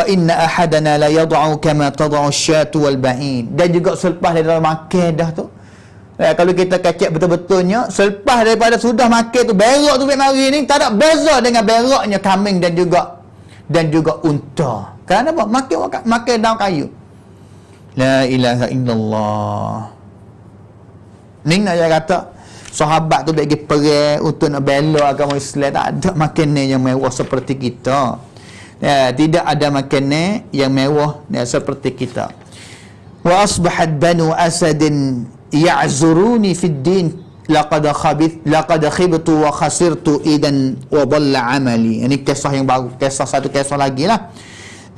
inna ahadana la yad'u kama tad'u asyatu wal ba'in. Dan juga selepas daripada makan dah tu, kalau kita kacak betul-betulnya, selepas daripada sudah makan tu, berak tu mari ni tak ada beza dengan beraknya kambing dan juga unta. Kerana apa? Makan daun kayu. La ilaha illallah. Ni nak saya kata sahabat tu bagi perang untuk nak bela agama Islam, tak ada makanan yang mewah seperti kita. Tidak ada makanan yang mewah seperti kita. Wa asbahat banu asadin ya'zuruni fid din laqad khibtu wa khasirtu idan wa dhalla amali. Ini kisah yang baru, satu kisah lagi lah.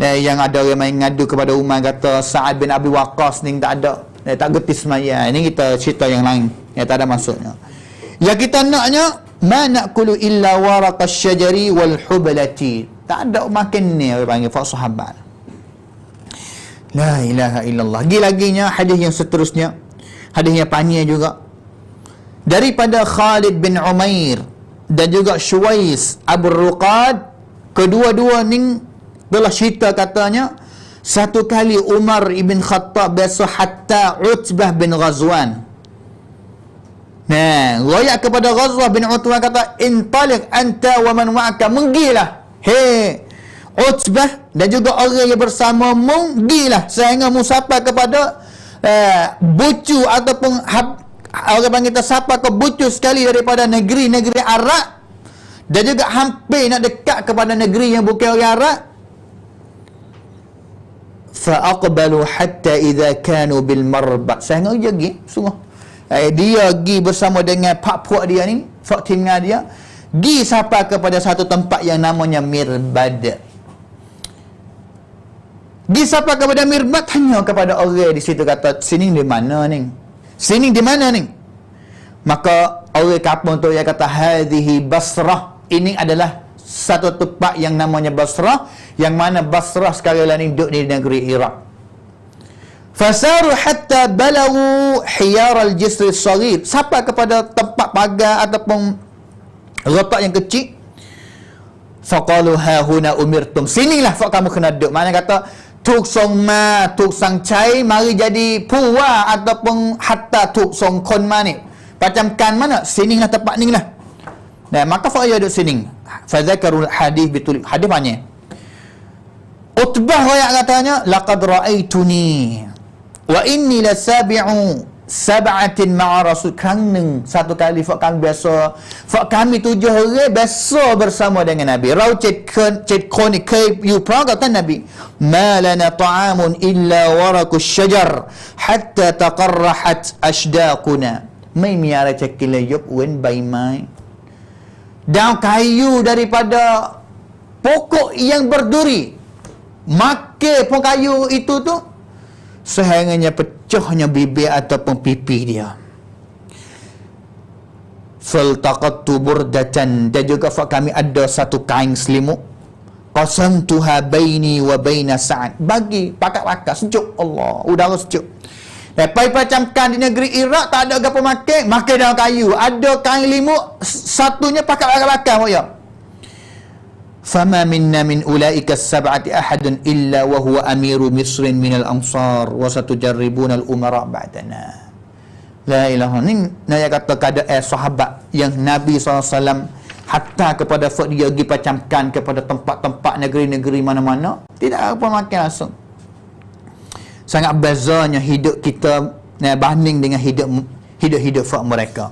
Yang ada orang main ngadu kepada Umar, kata Sa'ad bin Abi Waqqas ni tak ada, tak gerti semaya. Ini kita cerita yang lain yang tak ada maksudnya. Yang kita naknya ma na'kulu illa waraqash syajari wal hubalati. Tak ada makan ni orang panggil fak sahabat. La ilaha illallah. Lagi-laginya hadis yang seterusnya, hadis yang panjang juga, daripada Khalid bin Umair dan juga Syuwais Abu Ruqad. Kedua-dua ni telah cerita katanya, satu kali Umar ibn Khattab biasa hatta Utbah bin Ghazwan. Royak kepada Ghazwan bin Utbah kata, intaliq anta wa man ma'aka, menggilah hei Utbah dan juga orang yang bersamamu, gilah sehingga musafah kepada bucu ataupun orang panggil tersapa ke bucu sekali daripada negeri-negeri Arab, dan juga hampir nak dekat kepada negeri yang bukan orang Arab. Fa'aqbalu hatta idza kanu bil marba, sehingga dia pergi sungguh, dia pergi bersama dengan pak puak dia ni, pak tim dia pergi sampai kepada satu tempat yang namanya Mirbad. Pergi sampai kepada Mirbad, tanya kepada orang di situ, kata sini di mana ni, sini di mana ni? Maka orang kampung tu dia kata hadhihi Basrah, ini adalah satu tempat yang namanya Basrah, yang mana Basrah sekarang ni duduk di negeri Iraq. Fasaru hatta balagu hiyar al-jisr as-saghir, sampai kepada tempat pagar ataupun retak yang kecil. Faqalu ha huna umirtum, sinilah fak kamu kena duduk. Mana kata tuk song ma tuk sang cai mari jadi puwa ataupun hatta tuk song kon ma ni, macam kan mana sinilah tempat ni lah. Nah, maka fak dia duduk sini. Fadzakarul hadis betul, hadis banyak. Utbah royak katanya, laqad ra'aituni wa inni lasabi'u sab'atin ma'a rasul. Kang satu kali fak kami biasa, fak kami 7 orang biasa bersama dengan Nabi. Rau chet kon ke you pra kata Nabi, ma lana ta'amun illa waraqus syajar hatta taqarrahat ashdaquna. Mai miara cekil yop wen bai mai. Daun kayu daripada pokok yang berduri. Makan pohon kayu itu tu sehingga pecahnya bibir ataupun pipi dia. Faltaqattu burdatan, dan juga kami ada satu kain selimut, qasamtuha baini wa baina Sa'ad, bagi pakat-pakat sejuk. Allah, udara sejuk. Lepas camkan di negeri Iraq tak ada apa makan dalam kayu, ada kain limut satunya pakat-pakat ya. Fama minna min ulaika as-sab'ati ahadun illa wa huwa amiru misrin minal ansar wa satujarribuna al-umara ba'dana. La ilaha ni naya kata keadaan sahabat yang Nabi SAW hatta kepada dia pergi pacamkan kepada tempat-tempat negeri-negeri mana-mana, tidak apa makan langsung. Sangat bezanya hidup kita banding dengan hidup mereka.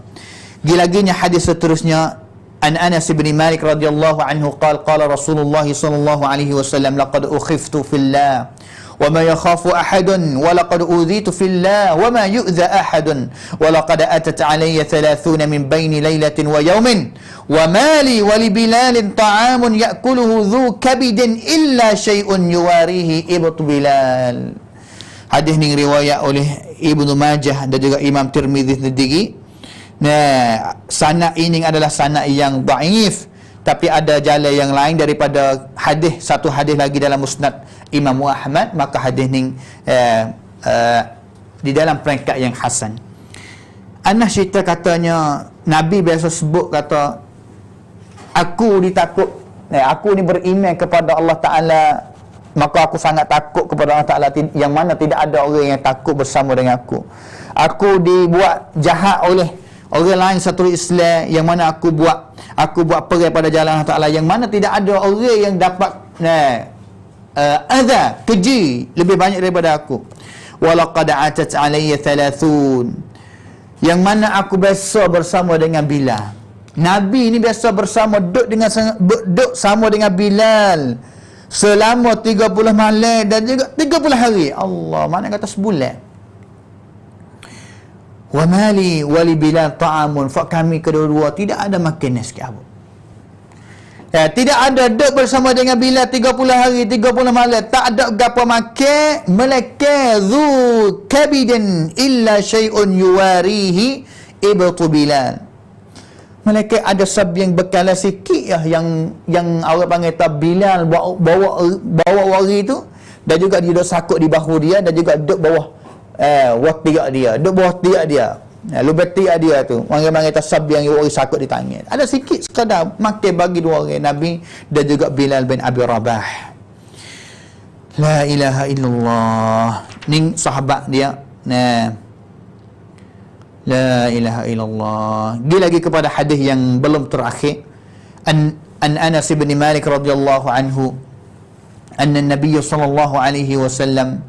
Gilaginya hadis seterusnya, an Anas bin Malik radhiyallahu anhu qala Rasulullah sallallahu alaihi wasallam, laqad ukhiftu fillah وما يخاف أحد ولقد أوذيت في الله وما يؤذى أحد ولقد أتت علي 30 من بين ليلة ويوم وما لي ولبلال طعام يأكله ذو كبد إلا شيء يواريه إبط بلال. Hadis ni riwayat oleh Ibnu Majah dan juga Imam Tirmidzi sendiri. Nah, sanad ini adalah sanad yang dhaif, tapi ada jalan yang lain daripada satu hadis lagi dalam Musnad Imam Ahmad, maka hadis ni di dalam peringkat yang hasan. Anas cerita katanya Nabi biasa sebut kata, aku ni beriman kepada Allah Ta'ala, maka aku sangat takut kepada Allah Ta'ala, yang mana tidak ada orang yang takut bersama dengan aku. Aku dibuat jahat oleh orang lain satu Islam, yang mana aku buat perang pada jalan Allah Ta'ala, yang mana tidak ada orang yang dapat adha, keji lebih banyak daripada aku. Walaqad atat alayya 30, yang mana aku biasa bersama dengan Bilal. Nabi ni biasa duduk sama dengan Bilal selama 30 malam dan juga 30 hari. Allah, mana kata sebulan. Wa mali wali Bilal ta'amun, fa kami kedua-dua tidak ada makanan sikit apa. Tidak ada duduk bersama dengan Bilal 30 hari 30 malam, tak ada gapo makan, melaka zu kabidin illa syai'un yuwarihi ibtu Bilal. Mereka ada sab yang bekalan sikit yang orang panggil Bilal bawa wari tu, dan juga dia duduk sakut di bahu dia, dan juga duduk bawah tiak dia, duduk bawah tiak dia. Lubang tiak dia tu, orang-orang tasab yang orang sakut di tangan. Ada sikit sekadar makan bagi dua orang, Nabi dan juga Bilal bin Abi Rabah. La ilaha illallah. Ni sahabat dia. La ilaha illallah. Dia lagi kepada hadis yang belum terakhir. An Anas bin Malik radhiyallahu anhu, anna Nabi sallallahu alaihi wasallam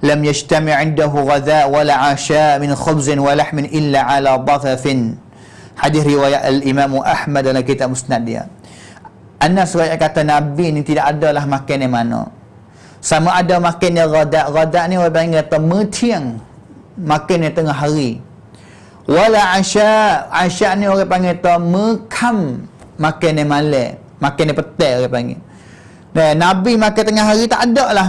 lam yajtami' 'indahu ghadha' wala 'asha' min khubzin wa lahmin illa 'ala dhathafin. Hadis riwayat al-Imam Ahmad dalam kitab Musnad dia. Anas riwayat kata Nabi ni tidak adalah makan yang mana, sama ada makan yang ghada' ni orang panggil kata metiang, makan yang tengah hari, wala 'asha' ni orang panggil kata mekam, makan yang malam, makan yang petang orang panggil. Dan Nabi makan tengah hari tak ada lah.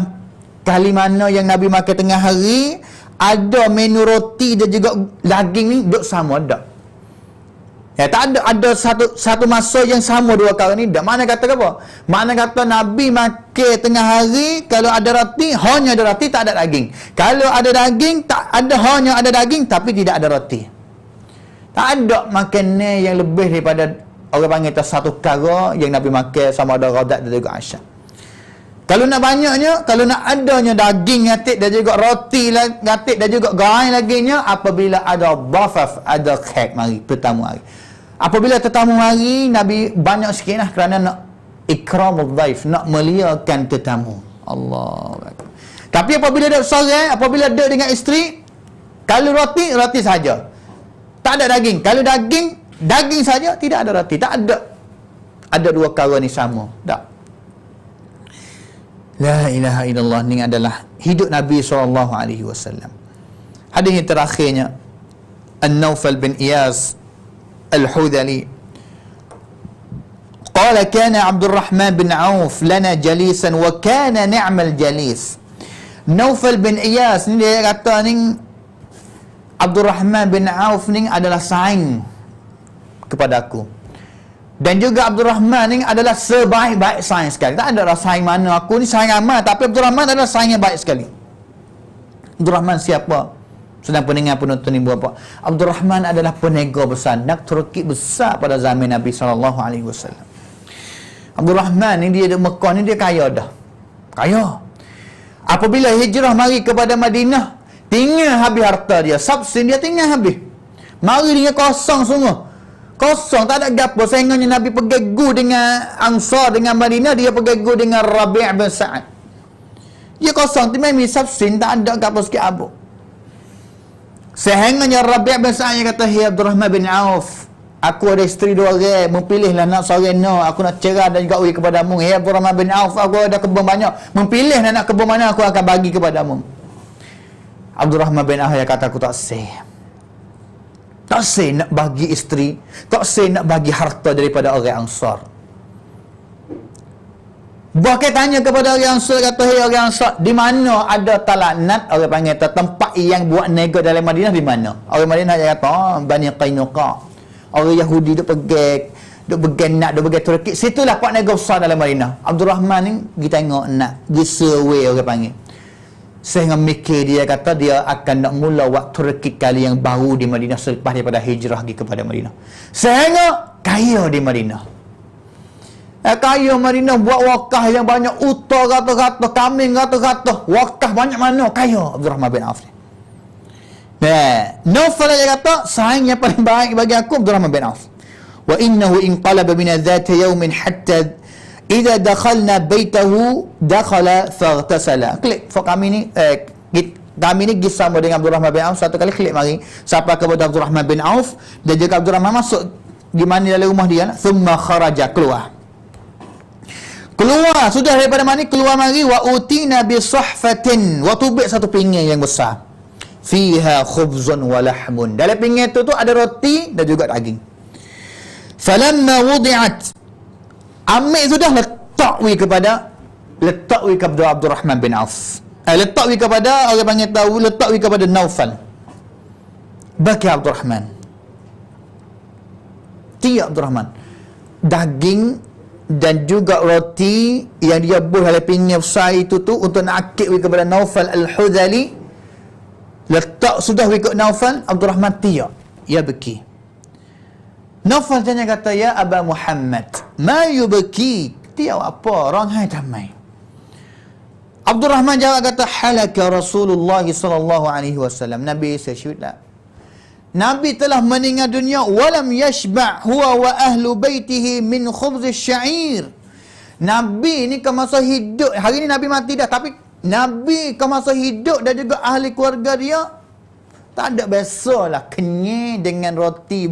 Kali mana yang Nabi makan tengah hari, ada menu roti dan juga daging ni duduk sama, tak? Tak ada satu masa yang sama dua kali ni, tak? Mana kata apa? Mana kata Nabi makan tengah hari, kalau ada roti, hanya ada roti, tak ada daging. Kalau ada daging, hanya ada daging, tapi tidak ada roti. Tak ada makanan yang lebih daripada orang panggil satu perkara yang Nabi makan, sama ada ghadat dan juga asya. Kalau nak banyaknya, kalau nak adanya daging ngatik dan juga roti ngatik dan juga goreng laginya, apabila ada dhafaf, ada kek mari, tetamu hari. Apabila tetamu hari, Nabi banyak sikit lah, kerana nak ikramul dhaif, nak meliakan tetamu. Allah. Tapi apabila duduk seorang, apabila duduk dengan isteri, kalau roti saja, tak ada daging. Kalau daging saja, tidak ada roti. Tak ada dua perkara ni sama, tak? La ilaha illallah. Ni adalah hidup Nabi SAW. Hadis yang terakhirnya, An-Nawfal bin Iyaz Al-Hudhali qala kana Abdurrahman bin Auf lana jalisan wa kana ni'mal jalis Naufal bin Iyas ni dia kata ni Abdul Rahman bin Auf ni adalah saing kepada aku. Dan juga Abdul Rahman ni adalah sebaik-baik saing sekali. Tak ada saing mana, aku ni saing amal, tapi Abdul Rahman adalah saing yang baik sekali. Abdul Rahman siapa? Sedang pendengar penonton ni buat apa? Abdul Rahman adalah peniaga besar, nak Turki besar pada zaman Nabi SAW. Abdul Rahman ni dia di Mekah ni dia kaya dah. Kaya. Apabila hijrah mari kepada Madinah, tinggal habis harta dia, subsin dia tinggal habis. Mari dengan kosong sungguh. Kosong, tak ada gapo. Saingannya Nabi pergi gu dengan Ansar, dengan Madinah, dia pergi gu dengan Rabi' bin Sa'ad. Dia kosong, timai subsin, tak ada gapo sikit abu. Sehingga Rabi' bin Sa'ad kata, "Hai Abdul Rahman bin Auf, aku ada isteri 2 orang, mempilihlah nak seorang no, aku nak cerai dan juga bagi kepadamu. Hai Abdul Rahman bin Auf, aku ada kebun banyak, mempilih nak kebun mana aku akan bagi kepadamu." Abdul Rahman bin Auf kata, "Aku tak seh. Tak seh nak bagi isteri, tak seh nak bagi harta daripada orang Ansar." Bahkan tanya kepada orang Ansar, kata, "Hei orang Ansar, di mana ada talaknat?" Orang panggil tempat yang buat nego dalam Madinah di mana? Orang Madinah dia kata, Bani Qainuqa. Orang Yahudi duk pergi nak, duk pergi Turki. Situlah pak nego besar dalam Madinah. Abdul Rahman ni pergi tengok nak, pergi survey orang panggil. Sehingga mikir dia kata dia akan nak mula waktu Turki kali yang baru di Madinah selepas daripada hijrah pergi kepada Madinah. Sehingga kaya di Madinah. Kaya Madinah buat wakaf yang banyak, unta rata-rata, kambing rata-rata, wakaf banyak mana, kaya Abdul Rahman bin Auf ni. Naufal dia kata, saing yang paling baik bagi aku Abdul Rahman bin Auf. Wa innahu inqalaba min dhata yawmin hatta idza dakhalna baitahu dakhala faghtasala. Klik for kami ni kami ni kisah dengan Abdul Rahman bin Auf. Satu kali klik mari sampai kepada Abdul Rahman bin Auf, dan juga Abdul Rahman masuk di mana dalam rumah dia, thumma kharaja, keluar sudah daripada mana, keluar mari, wa utina bi sahfatin, wa tubik satu pinggan yang besar, fiha khubzun wa lahmun, dalam pinggan tu ada roti dan juga daging. Falamma wudi'at, ambil sudah, letak kepada Abdul Rahman bin Auf, letak kepada orang panggil tahu, letak kepada Naufal. Baki Abdul Rahman, tiap Abdul Rahman, daging dan juga roti yang dia buat dalam pinggan besar itu tu untuk nak akik kepada Naufal Al-Hudhali. Letak sudah ikut Naufal, Abdul Rahman tiap, ya beki. Naufal tanya kata, "Ya Aba Muhammad, ma yubki?" Tiap apa? Rangai tamai. Abdul Rahman jawab kata, "Halaka Rasulullah sallallahu alaihi wasallam." Nabi sesyudlah. Nabi telah meninggal dunia, walam yashba' huwa wa ahlu baitihi min khubz asy-sya'ir. Nabi ni ke masa hidup, hari ni Nabi mati dah, tapi Nabi ke masa hidup dan juga ahli keluarga dia tak ada biasalah kenyang dengan roti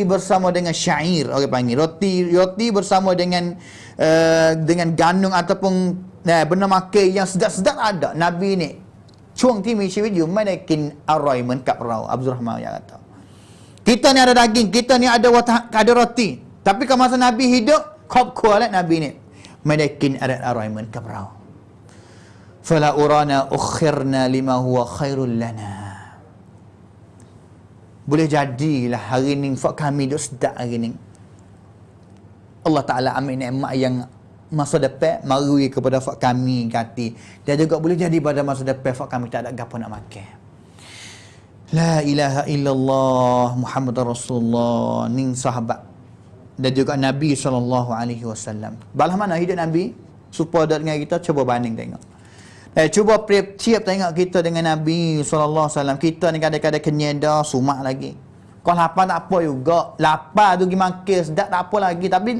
bersama dengan syair, orang panggil roti bersama dengan gandum ataupun benda makan yang sedap-sedap ada. Nabi niช่วงที่มีชีวิตอยู่ไม่ได้กินอร่อยเหมือนกับเราอับดุลรอห์มานya kata, kita ni ada daging, kita ni ada roti, tapi kalau masa Nabi hidup, kau lah Nabi niไม่ได้กินอะไรอร่อยเหมือนกับเรา fala urana ukhirna lima huwa khairul lana. Boleh jadilah hari ni fak kami duk sedap hari ni, Allah Ta'ala ambil nikmat yang masa depan mari kepada fak kami kati, dan juga boleh jadi pada masa depan fak kami tak ada gapo nak makan. La ilaha illallah Muhammadar Rasulullah ni sahabat dan juga Nabi SAW. Balah mana hidup Nabi supaya dengan kita, cuba banding tengok. Cuba tiap tengok kita dengan Nabi SAW. Kita ni kadang-kadang kenyang dah, sumak lagi. Kalau lapar tak apa juga, lapar tu pergi makan sedap tak apa lagi, tapi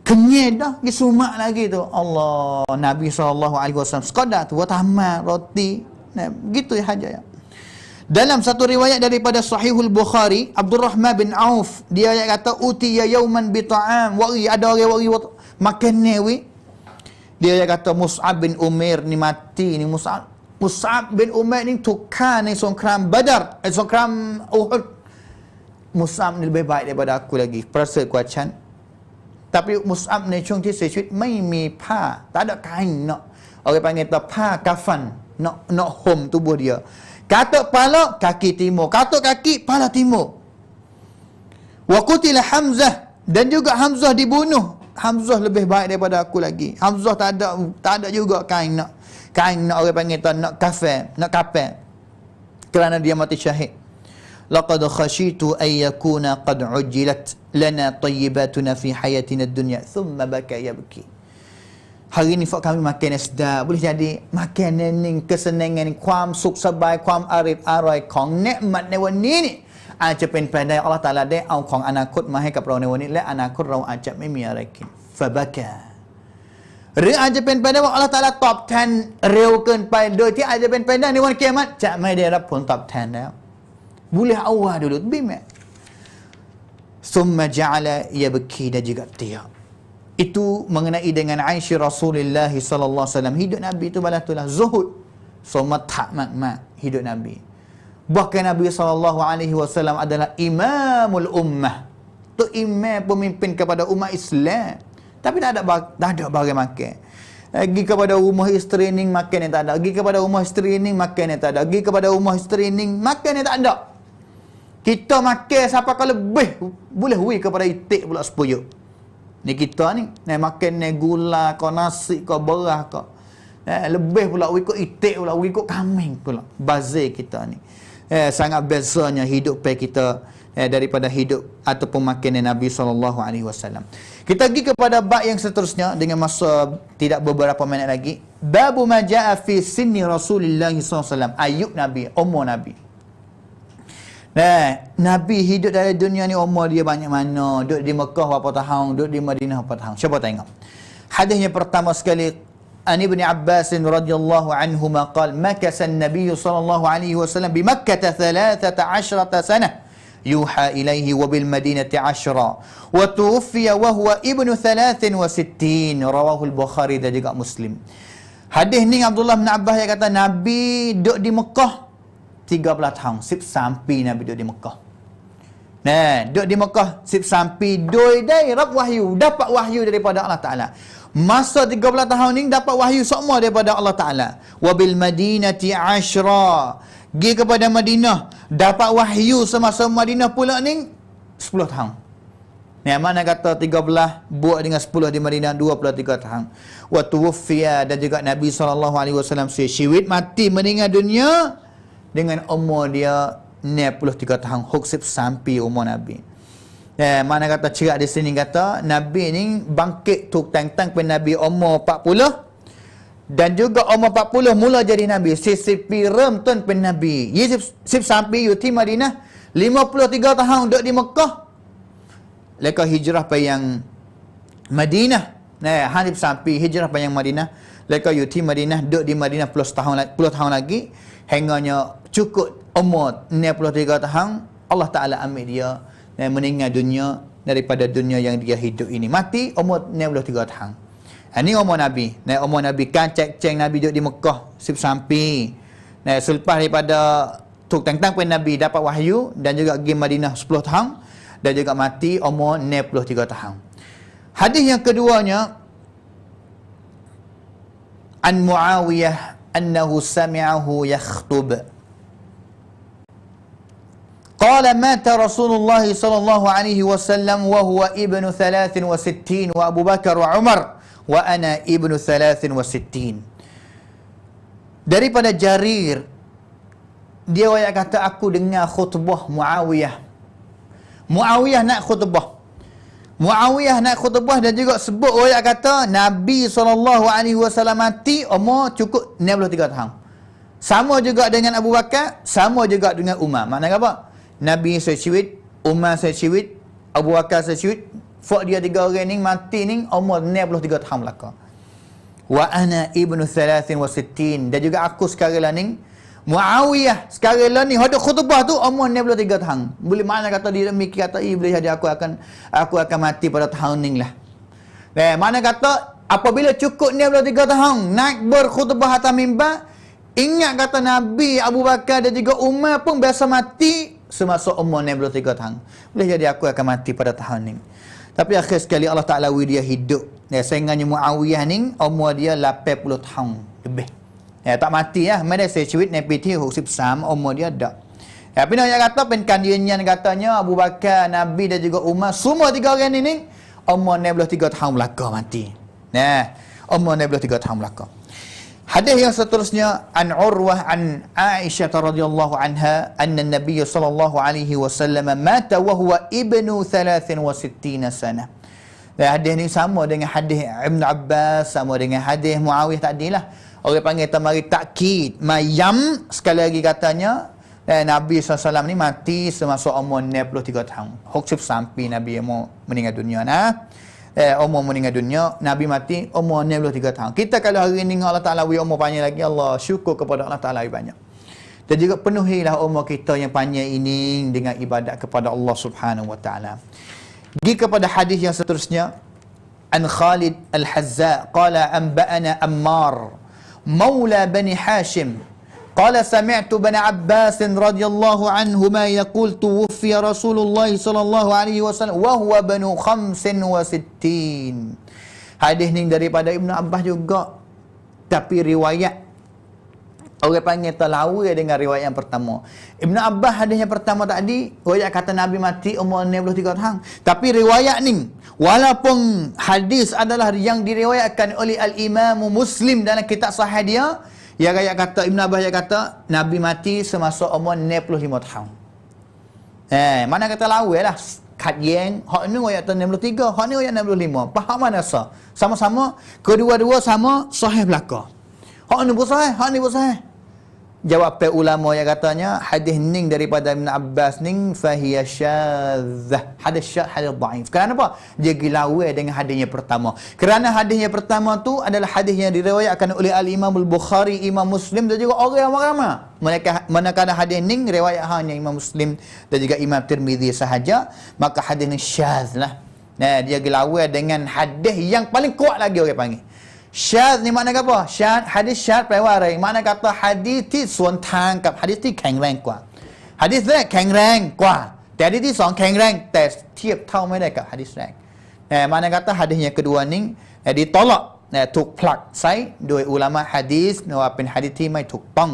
kenyang dah, pergi sumak lagi tu. Allah, Nabi SAW sekadar tu buat tamat roti, begitu saja ya. Dalam satu riwayat daripada Sahihul Bukhari, Abdul Rahman bin Auf dia kata, utiya yauman bi ta'am, wari ada orang wari makan ni. Dia kata Mus'ab bin Umair ni mati ni. Mus'ab bin Umair ni tukar ni songkram Badar, songkram Uhud. Mus'ab ni lebih baik daripada aku lagi, perasa kuacan. Tapi Mus'ab ni chungที่เสียชีวิตไม่มีผ้า tak ada kain nak. Orang panggil tu kafan, nak home tubuh dia. Katuk kepala, kaki timur. Katuk kaki, kepala timur. Wa qutila Hamzah, dan juga Hamzah dibunuh. Hamzah lebih baik daripada aku lagi. Hamzah tak ada juga kain nak orang panggil tu nak kafan, kerana dia mati syahid. Laqad khashitu an yakuna qad ujjilat lana tayyibatuna fi hayatina ad-dunya thumma baka yabki. Hari ni fak kami makan sedap, boleh jadi makan ni kesenangan ni, ความสุขสบายความอร่อยของเนืมัดในวันนี้นี่อาจจะเป็นไปได้อัลเลาะห์ตะอาลาได้เอาของอนาคตมาให้กับเราในวันนี้และอนาคตเราอาจจะไม่มีอะไรกินฟะบะกาหรืออาจจะเป็นไปได้ว่าอัลเลาะห์ตะอาลาตอบแทนเร็วเกินไปโดยที่อาจจะเป็นไปได้ในวันกิยามะฮ์จะไม่ได้รับผลตอบแทนแล้ว boleh awal dulu bimbang summa ja'ala yabki, dan juga tiap. Itu mengenai dengan Aisyah Rasulullah sallallahu alaihi wasallam. Hidup Nabi itu balatulah zuhud, summa ta'mak hidup Nabi. Bahkan Nabi sallallahu alaihi wasallam adalah imamul ummah. Tu imam, pemimpin kepada umat Islam. Tapi tak ada barang makan. Pergi kepada rumah isteri ni makan yang tak ada. Pergi kepada rumah isteri ni makan yang tak ada. Pergi kepada rumah isteri ni makan yang tak ada. Kita makan siapa kalau lebih boleh hui kepada itik pula sepuyuk. Ni kita ni makan ni gula kau nasi kau berah kau. Lebih pula hui kau itik pula, hui kau kambing pula. Bazir kita ni. Sangat bezanya hidup kita daripada hidup ataupun makan Nabi SAW. Kita pergi kepada bab yang seterusnya dengan masa tidak beberapa minit lagi. Babu ma ja'a fi sinni Rasulullah SAW. Ayub Nabi, umur Nabi. Nabi hidup dalam dunia ni umur dia banyak mana? Duduk di Mekah berapa tahun? Duduk di Madinah berapa tahun? Cuba tengok. Hadisnya pertama sekali, An Ibn Abbas radhiyallahu anhuma qala makasa an-nabiy sallallahu alaihi wasallam bi Makkah 13 sanah yuha ilaihi wa bil Madinati 10 wa tuwfiya wa huwa ibnu 63 rawahu al-Bukhari dan juga Muslim. Hadis ni Abdullah bin Abbas yang kata Nabi duduk di Mekah 13 tahun, sip sampai Nabi duduk di Mekah. Duduk di Mekah sip sampai doi dai rab wahyu, dapat wahyu daripada Allah Taala. Masa 13 tahun ni dapat wahyu semua daripada Allah Taala. Wa bil Madinati 10. Pergi kepada Madinah, dapat wahyu semasa Madinah pula ni 10 tahun. Yang mana kata 13 buat dengan 10 di Madinah 23 tahun. Wa tuwfiya, dan juga Nabi SAW syahid mati meninggal dunia dengan umur dia 63 tahun. Huksib sampai umur Nabi. Mana kata cerak di sini kata Nabi ni bangkit tu tang-tang pen Nabi umur 40 dan juga umur 40 mula jadi Nabi. Sisipi remton pen Nabi. Sip sampai yuti Madinah 53 tahun duduk di Mekah. Leka hijrah pe yang Madinah. Hanif sampai hijrah pe yang Madinah. Leka yuti Madinah duduk di Madinah 10 tahun lagi. Hinganya cukup umur 63 tahun Allah Ta'ala ambil dia dan meninggal dunia daripada dunia yang dia hidup ini. Mati umur 63 tahun. Ini umur Nabi. Umur Nabi kan cek-cek Nabi duduk di Mekah sampai. Selepas daripada tuk tang-tang pun Nabi dapat wahyu dan juga pergi Madinah 10 tahun dan juga mati umur 63 tahun. Hadis yang keduanya An Muawiyah annahu sami'ahu yakhtub. Qala mata Rasulullah sallallahu alaihi wasallam wa huwa ibnu 63 wa Abu Bakar wa Umar wa ana ibnu 63. Daripada Jarir, dia ayat kata aku dengar khutbah Muawiyah. Muawiyah nak khutbah. Muawiyah nak khutbah dan juga sebut ayat kata Nabi SAW mati umur cukup 63 tahun. Sama juga dengan Abu Bakar, sama juga dengan Umar. Maknanya apa? Nabi sesyuid, Umar sesyuid, Abu Bakar sesyuid. Fak dia tiga orang ni mati ni umur 63 tahun belaka. Wa ana ibnu 63. Dan juga aku sekarang lah ni Muawiyah sekarang lah ni hadap khutbah tu umur 63 tahun. Boleh mana kata dia mikir kata boleh jadi aku akan mati pada tahun ni lah. Mana kata apabila cukup 63 tahun naik berkhutbah atas mimbar, ingat kata Nabi, Abu Bakar dan juga Umar pun biasa mati semasa umur 63 tahun. Boleh jadi aku akan mati pada tahun ni. Tapi akhir sekali Allah Ta'ala dia hidup. Saingannya Muawiyah ni umur dia 80 tahun lebih. Tak mati lah. Mereka saya cuit Nabi ti 63 umur dia dah. Tapi nak kata penkan dia nyan katanya Abu Bakar, Nabi dan juga Umar semua tiga orang ni umur 63 tahun belaka mati. Umur 63 tahun belaka. Hadis yang seterusnya an Urwah an Aisyah radhiyallahu anha anna Nabi sallallahu alaihi wasallam mata wa huwa ibnu 63 sana. Hadis ni sama dengan hadis Ibn Abbas, sama dengan hadis Muawiyah tadilah. Orang panggil tamari takkid mayam, sekali lagi katanya Nabi SAW ni mati semasa umur 63 tahun. Huksif sampai Nabi mau meninggal dunia umur meninggal dunia, Nabi mati umur 63 tahun. Kita kalau hari ni Allah Ta'ala beri umur panjang lagi, Allah syukur kepada Allah Ta'ala lebih banyak. Dan juga penuhilah umur kita yang panjang ini dengan ibadat kepada Allah Subhanahu Wa Ta'ala. Pergi kepada hadis yang seterusnya. An Khalid Al-Hazza qala anba'ana Ammar مولى بني حاشم قال سمعت بن عباس رضي الله عنهما يقول توفي رسول الله صلى الله عليه وسلم وهو بن 65. Hadis ni daripada Ibn Abbas juga, tapi riwayat orang panggil terlalu dengan riwayat yang pertama. Ibn Abbas hadis yang pertama tadi riwayat kata Nabi mati umur 63 tahun, tapi riwayat ni walaupun hadis adalah yang diriwayatkan oleh Al-Imam Muslim dalam kitab sahih dia, yang ayat kata Ibn Abbas yang kata Nabi mati semasa umur 65 tahun. Mana kata lawa lah. Kat yang hak ni ayat 63, hak ni ayat 65. Faham mana sah? Sama-sama, kedua-dua sama sahih belaka. Hak ni pun sahih, hak ni pun sahih. Jawab ulama yang katanya hadis ning daripada Ibn Abbas ning fahiya syadzah. Hadis syadz, hadis dhaif. Kenapa? Dia gilawe dengan hadis yang pertama. Kerana hadis yang pertama tu adalah hadis yang diriwayatkan oleh Al-Imam Al-Bukhari, Imam Muslim dan juga orang ramai. Manakala hadis ning riwayat hanya Imam Muslim dan juga Imam Tirmizi sahaja, maka hadis ni syadz lah. Dia gilawe dengan hadis yang paling kuat lagi orang panggil. Syadz ni makna apa? Hadis syadz แปลว่าอะไร makna kata hadis ที่สวนทางกับ hadis ที่แข็งแรงกว่า hadis แรกแข็งแรงกว่า แต่ hadis ที่สองแข็งแรงแต่เทียบเท่าไม่ได้กับ hadis แรก makna kata hadis yang kedua ni ditolak ถูกผลักไซโดยอุลามะฮะดีษว่าเป็นหะดีษที่ไม่ถูกต้อง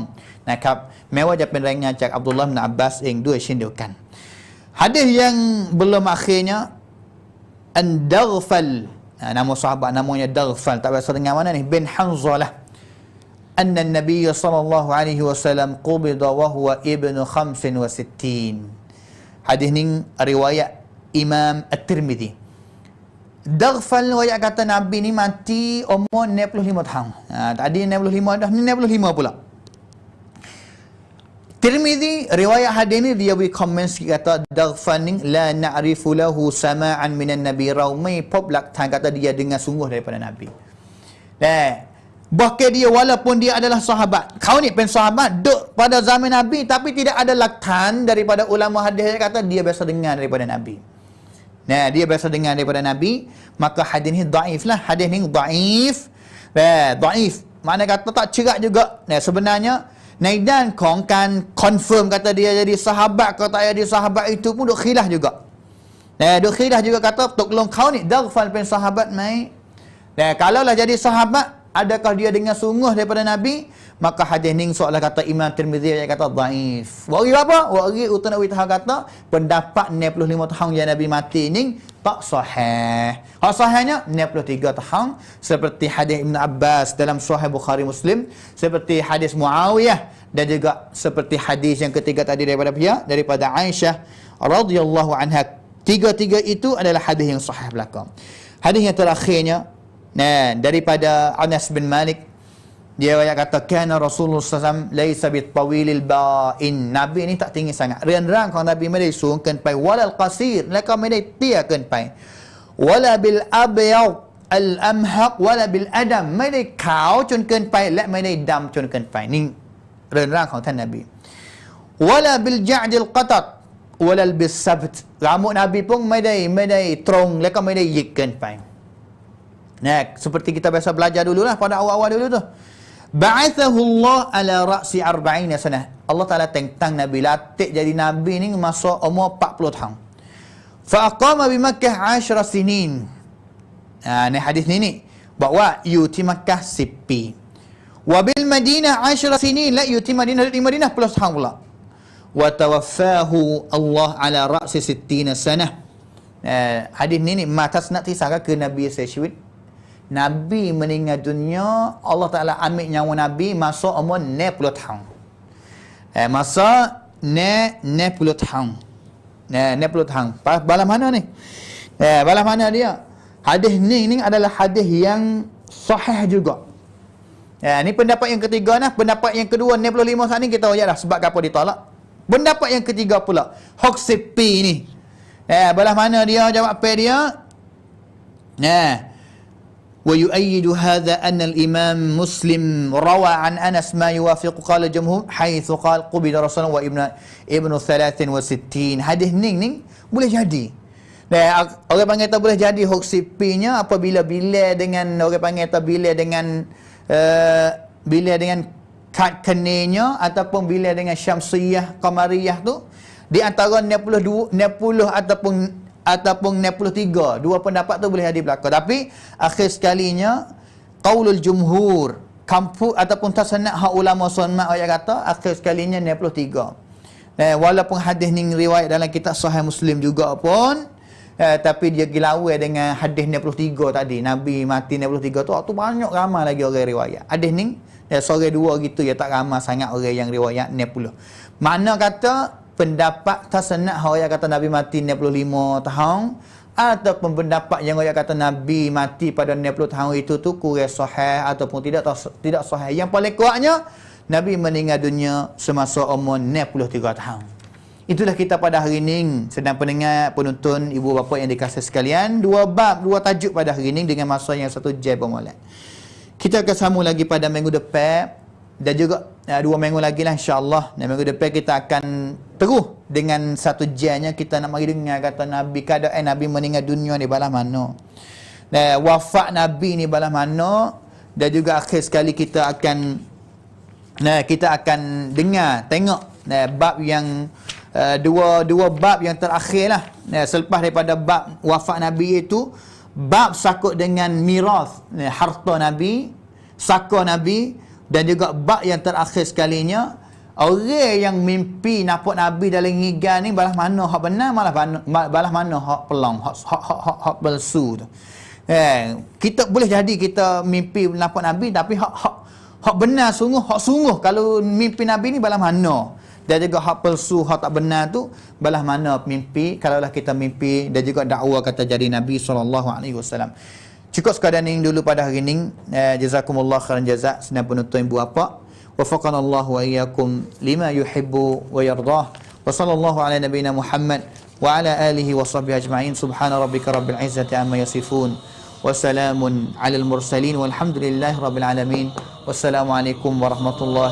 นะครับแม้ว่าจะเป็นรายงานจากอับดุลลอฮ์บินอับบาสเองด้วยเช่นเดียวกัน hadis yang belum akhirnya An-Daghfal, nama sahabat namanya Daghfal, tak biasa dengan mana ni, bin Hanzalah, anna Nabi sallallahu alaihi wasallam qubida wa huwa ibnu 65. Hadis ni riwayat Imam At-Tirmizi. Daghfal riwayat kata Nabi ni mati umur 65 tahun. Tadi 65 dah, ni 65 pula. Tirmizi riwayat hadis ni dia beri komen sikit kata Daghfal ni la na'rifu lahu sama'an minan Nabi, raumai pop laktan kata dia dengar sungguh daripada Nabi. Bahkan dia walaupun dia adalah sahabat, kau ni pen sahabat duk pada zaman Nabi, tapi tidak ada laktan daripada ulama hadis yang kata dia biasa dengar daripada Nabi. Dia biasa dengar daripada Nabi, maka hadis ni dhaif lah. Hadis ni dhaif. Dhaif makna kata tak cerak juga. Sebenarnya Naidan Kong kan confirm kata dia jadi sahabat kau tak jadi sahabat itu pun duk khilaf juga. Duk khilaf juga kata tolong kau ni Daghfal pen sahabat mai. Kalaulah jadi sahabat, adakah dia dengar sungguh daripada Nabi? Maka hadis ni seolah kata Imam Tirmizi yang kata dhaif. Wari apa? Wari utana witah kata pendapat 65 tahun yang Nabi mati ni tak sahih. Hak sahihnya 63 tahun seperti hadis Ibn Abbas dalam Sahih Bukhari Muslim, seperti hadis Muawiyah dan juga seperti hadis yang ketiga tadi daripada Aisyah radhiyallahu anha. Tiga-tiga itu adalah hadis yang sahih belaka. Hadis yang terakhirnya daripada Anas bin Malik, dia kata kana Rasulullah SAW laisa bitawilil ba'in. Nabi ni tak tinggi sangat. Rian-rian kalau Nabi ไม่ได้สูงเกินไป walal qasir และก็ไม่ได้เตี้ยเกินไป wala bil abyad al amhaq wala bil adam ไม่ได้ขาวจนเกินไปและไม่ได้ดำจนเกินไปนี่เรินร่างของท่านนบี wala bil ja'd al qatat wala bil sabt ราม Nabi pun ไม่ได้ตรงและก็ไม่ได้หยิกเกินไป seperti kita biasa belajar dululah pada awal-awal dulu tu. Ba'athahu Allah ala ra'si 40 sanah. Allah Ta'ala tentang Nabi latih jadi Nabi ni masa umur 40 tahun. Fa'aqama bi Makkah 10 sinin. Ni hadis ni bahawa yuti Makkah sipi. Wa bil Madinah 10 sinin la yuti Madinah di Madinah 10 tahun pula. Wa tawaffahu Allah ala ra'si 60 sanah. Hadis ni matas nak tisaka ke Nabi Syahid. Nabi meninggal dunia, Allah Taala ambil nyawa Nabi masa umur 60 tahun. Masa 60 tahun. 60 tahun. Balas mana ni? Balas mana dia? Hadis ni adalah hadis yang sahih juga. Ni pendapat yang ketiga nah. Pendapat yang kedua 65 saat ni kita tahu dah sebab apa ditolak. Pendapat yang ketiga pula, Hoksipi ni. Balas mana dia? Jawab apa dia? Wa yu'ayyidu hadha anna al-imam Muslim rawa an Anas ma yuwafiqu qala jumhur haitsu qala qubida Rasulullah wa ibnu 63. Hadis ni boleh jadi. Orang panggil tak boleh jadi Hoksipinya apabila bila dengan orang panggil tak bila dengan kad kenenya ataupun bila dengan syamsiyah qamariyah tu di antara 60 ataupun 63. Dua pendapat tu boleh jadi berlaku. Tapi akhir sekalinya qaulul jumhur kampus ataupun tasanad hak ulama sunnah ayat kata akhir sekalinya 63. Walaupun hadis ni riwayat dalam kitab Sahih Muslim juga pun tapi dia gilawe dengan hadis 63 tadi. Nabi mati 63 tu waktu banyak ramai lagi orang riwayat. Hadis ni sore dua gitu ya tak ramai sangat orang yang riwayat 60. Mana kata pendapat tasanad orang kata Nabi mati 65 tahun ataupun pendapat yang orang kata Nabi mati pada 60 tahun itu tu kurang sahih ataupun tidak sahih. Yang paling kuatnya Nabi meninggal dunia semasa umur 63 tahun. Itulah kita pada hari ini sedang pendengar penonton ibu bapa yang dikasihi sekalian, dua tajuk pada hari ini dengan masa yang 1 jam bermula. Kita akan sambung lagi pada minggu depan dan juga 2 minggu lagi lah insya-Allah. Dan minggu depan kita akan terus dengan 1 jamnya kita nak mari dengar kata Nabi keadaan Nabi meninggal dunia ni balas mana. Dan wafat Nabi ni balas mana dan juga akhir sekali kita akan dengar tengok bab yang dua bab yang terakhir lah. Selepas daripada bab wafat Nabi itu bab sakut dengan miras harta Nabi, saka Nabi dan juga bab yang terakhir sekalinya orang yang mimpi nampak Nabi dalam ngigan ni balas mana hak benar balas mana hak pelong hak palsu tu. Kita boleh jadi kita mimpi nampak Nabi tapi hak benar hak sungguh kalau mimpi Nabi ni balas mana. Dan juga hak palsu, hak tak benar tu balas mana mimpi kalaulah kita mimpi dan juga dakwa kata jadi Nabi SAW. Cukup sekadar ni dulu pada hari ini. Jazakumullah khairan jazak senang penuntut ibu bapa. Wafaqanallahu wa iyyakum lima yuhibbu wa yardah. Wa sallallahu ala nabiyyina Muhammad wa ala alihi wa sahbihi ajma'in. Subhana rabbika rabbil izzati amma yasifun. Wa salamun alal mursalin walhamdulillahi rabbil alamin. Wassalamualaikum warahmatullahi